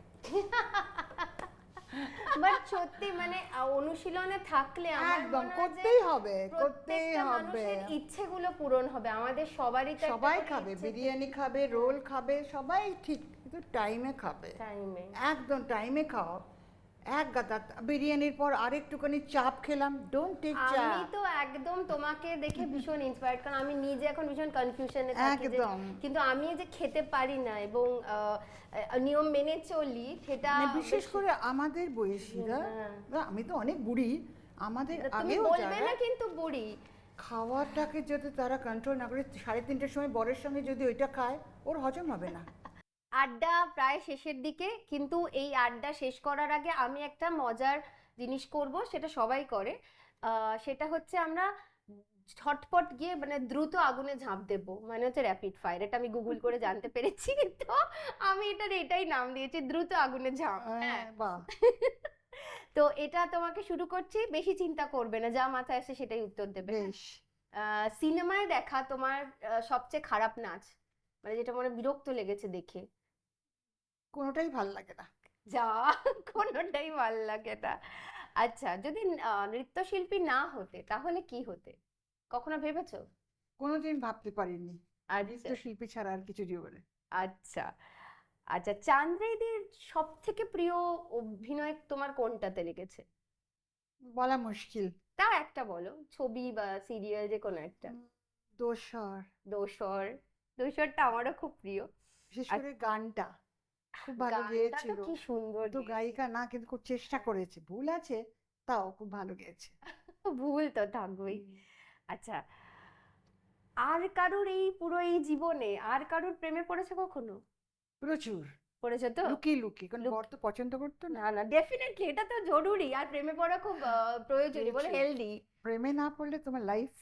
বাট সত্যি মানে অনুশীলনে থাকলে আমার একদম মনে হয় যে করতেই হবে, করতেই প্রত্যেকটা হবে। মানুষের ইচ্ছেগুলো পূরণ হবে। আমাদের সবারই তো সবাই খাবে, বিরিয়ানি খাবে, রোল খাবে, সবাই ঠিক, কিন্তু টাইমে খাবে। টাইমে। একদম টাইমে খাও। এক গাদা বিরিয়ানির পর আরেকটুখানি চাপ খেলাম, ডোন্ট টেক আমি চাপ। তো একদম তোমাকে দেখে ভীষণ ইন্সপায়ার্ড, কারণ আমি নিজে এখন ভীষণ কনফিউশনে থাকি যে একদম। কিন্তু আমি যে খেতে পারি না এবং নিয়ম মেনে চলি সেটা মানে বিশেষ করে আমাদের বয়সীরা, না, আমি তো অনেক বুড়ি, আমাদের তুমি আগেও বলবে যারা না কিন্তু বুড়ি খাওয়াটাকে যদি তারা কন্ট্রোল না করে 3:30টার সময় বরের সঙ্গে যদি ওইটা খায়, ওর হজম হবে না। আড্ডা প্রায় শেষের দিকে, কিন্তু এই আড্ডা শেষ করার আগে আমি একটা মজার জিনিস করব, সেটা সবাই করে। সেটা হচ্ছে আমরা ঝটপট গিয়ে মানে দ্রুত আগুনে ঝাঁপ দেব, মানে হচ্ছে র্যাপিড ফায়ার। এটা আমি গুগল করে জানতে পেরেছি, তো আমি এটাই নাম দিয়েছি, দ্রুত আগুনে ঝাঁপ। হ্যাঁ। বাহ, তো এটা তোমাকে শুরু করছি, বেশি চিন্তা করবে না, যা মাথায় আসে সেটাই উত্তর দেবে। বেশ। সিনেমায় দেখা তোমার সবচেয়ে খারাপ নাচ, মানে যেটা মনে বিরক্ত লেগেছে দেখে? কোনোটাই ভাল লাগে না। যা, কোনোটাই ভাল লাগে না। আচ্ছা, যদি নৃত্যশিল্পী না হতে তাহলে কি হতে, কখনো ভেবেছো? কোনোদিন ভাবতে পারিনি আচ্ছা নৃত্যশিল্পী ছাড়া আর কিছু জীবনে। আচ্ছা আচ্ছা, চান্দ্রেদির সব থেকে প্রিয় অভিনয় তোমার কোনটাতে লেগেছে? বলা মুশকিল। তাও একটা বলো, ছবি বা সিরিয়াল, যে কোনো একটা। দোসর, দোসরটা আমারও খুব প্রিয়। বিশেষ করে গানটা খুব ভালো গানটা তো গেয়েছিল। কি সুন্দর তো গেয়েছে। গায়িকা না, কিন্তু খুব চেষ্টা করেছে, ভুল আছে, তাও খুব ভালো গেয়েছে। ভুল তো থাকবেই। আচ্ছা, আর কারুর পুরো এই জীবনে আর কারুর প্রেমে পড়েছে কখনো? প্রচুর পড়েছে তো? লুকিয়ে লুকিয়ে, কারণ বর তো পছন্দ করতো না। না না, ডেফিনেটলি এটা তো জরুরি, আর প্রেমে পড়া খুব প্রয়োজনীয়, বলে প্রচুর। হেলদি। প্রেমে না পড়লে তোমার লাইফ,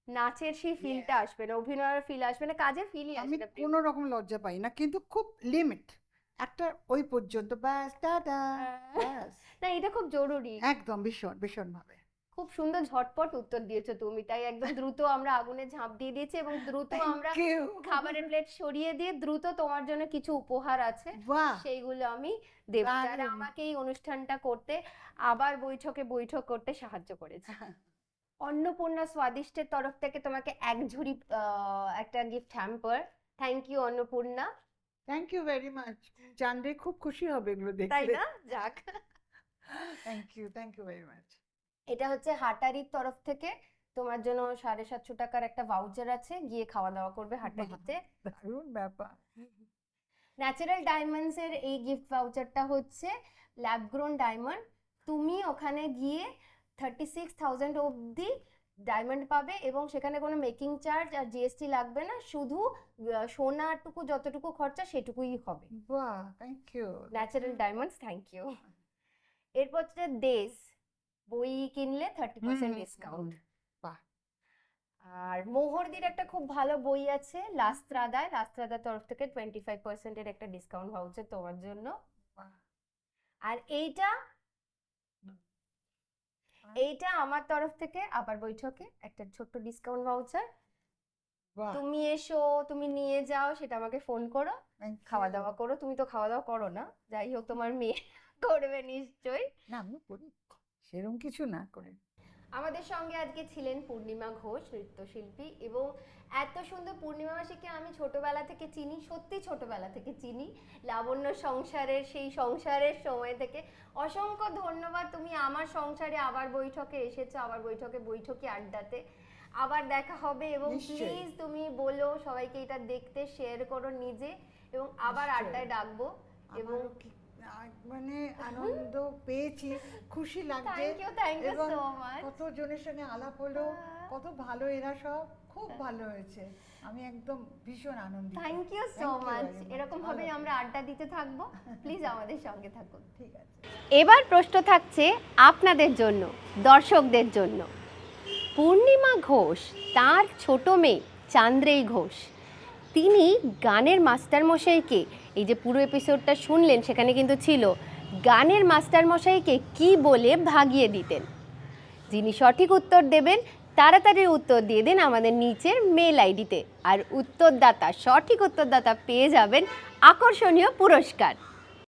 নাচের সেই ফিলটা আসবে না, অভিনয়ের ফিল আসবে না, কাজের ফিলই আমি আসবে না। কোনো রকম লজ্জা পাই না, কিন্তু খুব লিমিট একটা, ওই পর্যন্ত, ব্যাস, টাটা, ব্যাস। না, এটা খুব জরুরি, একদম ভীষণ ভীষণ ভাবে। খুব সুন্দর ঝটপট উত্তর দিয়েছো তুমি, তাই একদম দ্রুত আমরা আগুনে ঝাঁপ দিয়ে দিয়েছি এবং দ্রুত আমরা Thank you. খাবারের প্লেট সরিয়ে দিয়ে দ্রুত তোমার জন্য কিছু উপহার আছে বাহ, সেইগুলো আমি দেব, যারা দারুণ। আমাকে এই অনুষ্ঠানটা করতে আবার বৈঠক করতে সাহায্য করেছে। অন্নপূর্ণা স্বাদিষ্টের তরফ থেকে তোমাকে এক ঝুড়ি একটা gift hamper. Thank you Annapurna. Thank you very much. চান্দ্রে খুব খুশি হবে এগুলো তাই দেখলে। না? যাক, থ্যাংক ইউ ভেরি মাচ। এটা হচ্ছে হাটারির তরফ থেকে তোমার জন্য 750 টাকার একটা ভাউচার আছে, গিয়ে খাওয়া দাওয়া করবে হাটারিতে। দারুণ ব্যাপার। ন্যাচারাল ডায়মন্ডস এর এই গিফট ভাউচারটা হচ্ছে ল্যাব গ্রোন ডায়মন্ড। তুমি ওখানে গিয়ে 36,000 অবধি ডায়মন্ড পাবে এবং সেখানে কোনো মেকিং চার্জ আর জিএসটি লাগবে না, শুধু সোনাটুকু যতটুকু খরচা সেটুকুই হবে। বাহ, thank you. Natural diamonds, thank you. এরপর হচ্ছে দেশ, বই কিনলে 30% ডিসকাউন্ট। বাহ। আর মোহরদির একটা খুব ভালো বই আছে লাস্ত্রাদায়, লাস্ত্রাদার তরফ থেকে 25% এর একটা ডিসকাউন্ট ভাউচার তোমার জন্য। বাহ। আর এইটা আমার তরফ থেকে আবার বৈঠকে একটা ছোট্ট ডিসকাউন্ট ভাউচার। বাহ, তুমি এসো, তুমি নিয়ে যাও, সেটা আমাকে ফোন করো, thank খাওয়া you. দাওয়া করো। তুমি তো খাওয়া দাওয়া করো না, যাই হোক তোমার মেয়ে করবে নিশ্চয়ই। না, আমি করি সেরকম কিছু না করে। আমাদের সঙ্গে আজকে ছিলেন পূর্ণিমা ঘোষ, নৃত্যশিল্পী, এবং এত সুন্দর পূর্ণিমা মাসিকে আমি ছোটবেলা থেকে চিনি, সত্যি ছোটবেলা থেকে চিনি, লাবণ্য সংসারের সেই সংসারের সময় থেকে। অসংখ্য ধন্যবাদ, তুমি আমার সংসারে আবার বৈঠকে এসেছো, আবার বৈঠকি আড্ডাতে আবার দেখা হবে। এবং নিশ্চয়ই। প্লিজ তুমি বলো সবাইকে এটা দেখতে, শেয়ার করো নিজে, এবং আবার নিশ্চয়ই। আড্ডায় ডাকবো। এবং আমারও মানে আনন্দ পেয়েছি, খুশি লাগছে। থ্যাংক ইউ এবং সো মাচ। কত জনের সঙ্গে আলাপ হলো, কত ভালো, এরা সব খুব ভালো হয়েছে। আমি একদম ভীষণ আনন্দিত। Thank you so Thank you much. very much. এরকম ভাবে ভালো আমরা আড্ডা দিতে থাকবো, প্লিজ আমাদের সঙ্গে থাকুন। ঠিক আছে। এবার প্রশ্ন থাকছে আপনাদের জন্য, দর্শকদের জন্য। পূর্ণিমা ঘোষ তার ছোট মেয়ে চান্দ্রেই ঘোষ, তিনি গানের মাস্টারমশাইকে, এই যে পুরো এপিসোডটা শুনলেন সেখানে কিন্তু ছিল, গানের মাস্টারমশাইকে কি বলে ভাগিয়ে দিতেন? যিনি সঠিক উত্তর দেবেন তাড়াতাড়ি উত্তর দিয়ে দিন আমাদের নিচের মেল আইডিতে, আর সঠিক উত্তরদাতা পেয়ে যাবেন আকর্ষণীয় পুরস্কার।